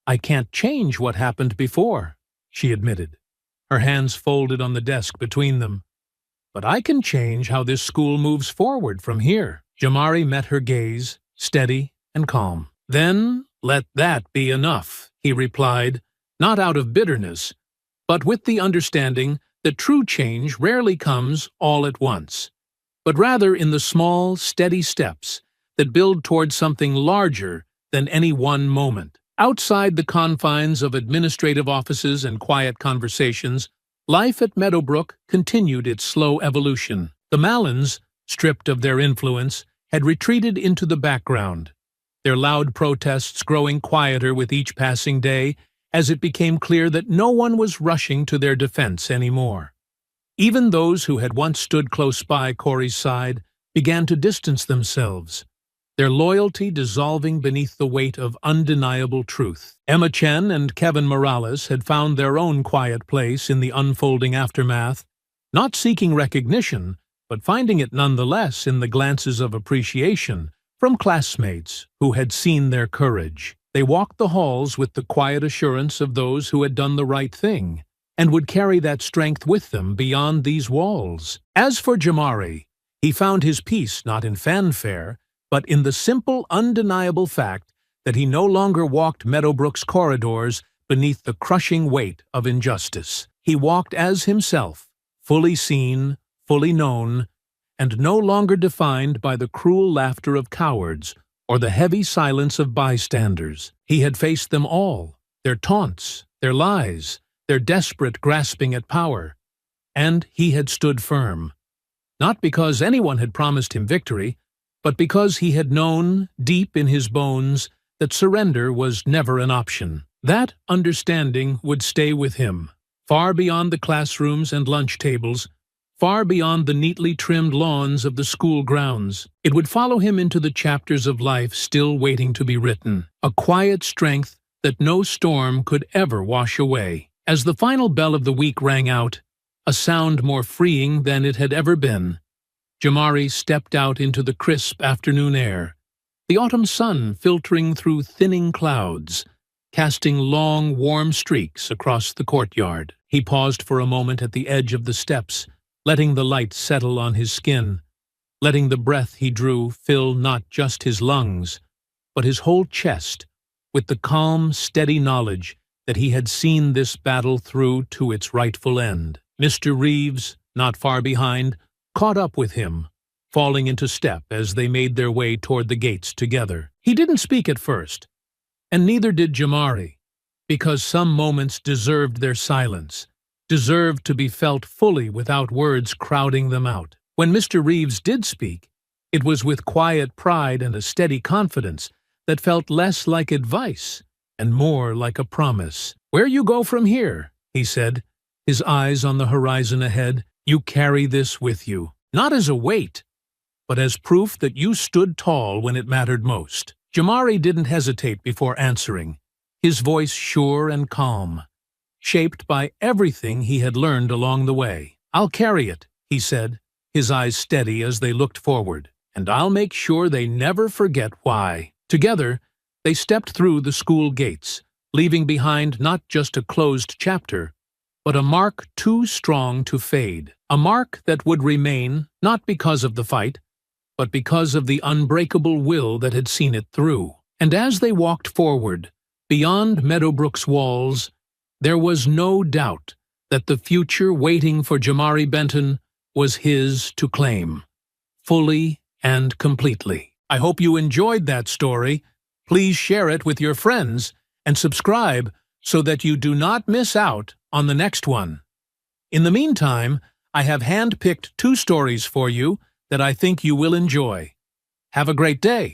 "I can't change what happened before," she admitted, her hands folded on the desk between them. "But I can change how this school moves forward from here." Jamari met her gaze, steady and calm. "Then let that be enough," he replied, not out of bitterness, but with the understanding that true change rarely comes all at once, but rather in the small, steady steps that build toward something larger than any one moment. Outside the confines of administrative offices and quiet conversations, life at Meadowbrook continued its slow evolution. The Mallons, stripped of their influence, had retreated into the background, their loud protests growing quieter with each passing day as it became clear that no one was rushing to their defense anymore. Even those who had once stood close by Corey's side began to distance themselves, their loyalty dissolving beneath the weight of undeniable truth. Emma Chen and Kevin Morales had found their own quiet place in the unfolding aftermath, not seeking recognition, but finding it nonetheless in the glances of appreciation from classmates who had seen their courage. They walked the halls with the quiet assurance of those who had done the right thing, and would carry that strength with them beyond these walls. As for Jamari, he found his peace not in fanfare, but in the simple, undeniable fact that he no longer walked Meadowbrook's corridors beneath the crushing weight of injustice. He walked as himself, fully seen, fully known, and no longer defined by the cruel laughter of cowards or the heavy silence of bystanders. He had faced them all, their taunts, their lies, their desperate grasping at power, and he had stood firm. Not because anyone had promised him victory, but because he had known, deep in his bones, that surrender was never an option. That understanding would stay with him, far beyond the classrooms and lunch tables, far beyond the neatly trimmed lawns of the school grounds. It would follow him into the chapters of life still waiting to be written, a quiet strength that no storm could ever wash away. As the final bell of the week rang out, a sound more freeing than it had ever been, Jamari stepped out into the crisp afternoon air, the autumn sun filtering through thinning clouds, casting long, warm streaks across the courtyard. He paused for a moment at the edge of the steps, letting the light settle on his skin, letting the breath he drew fill not just his lungs, but his whole chest, with the calm, steady knowledge that he had seen this battle through to its rightful end. Mr. Reeves, not far behind, caught up with him, falling into step as they made their way toward the gates together. He didn't speak at first, and neither did Jamari, because some moments deserved their silence, deserved to be felt fully without words crowding them out. When Mr. Reeves did speak, it was with quiet pride and a steady confidence that felt less like advice and more like a promise. "Where you go from here," he said, his eyes on the horizon ahead, "you carry this with you, not as a weight, but as proof that you stood tall when it mattered most." Jamari didn't hesitate before answering, his voice sure and calm, shaped by everything he had learned along the way. "I'll carry it," he said, his eyes steady as they looked forward, "and I'll make sure they never forget why." Together, they stepped through the school gates, leaving behind not just a closed chapter, but a mark too strong to fade, a mark that would remain not because of the fight, but because of the unbreakable will that had seen it through. And as they walked forward, beyond Meadowbrook's walls, there was no doubt that the future waiting for Jamari Benton was his to claim, fully and completely. I hope you enjoyed that story. Please share it with your friends and subscribe so that you do not miss out on the next one. In the meantime, I have hand-picked 2 stories for you that I think you will enjoy. Have a great day.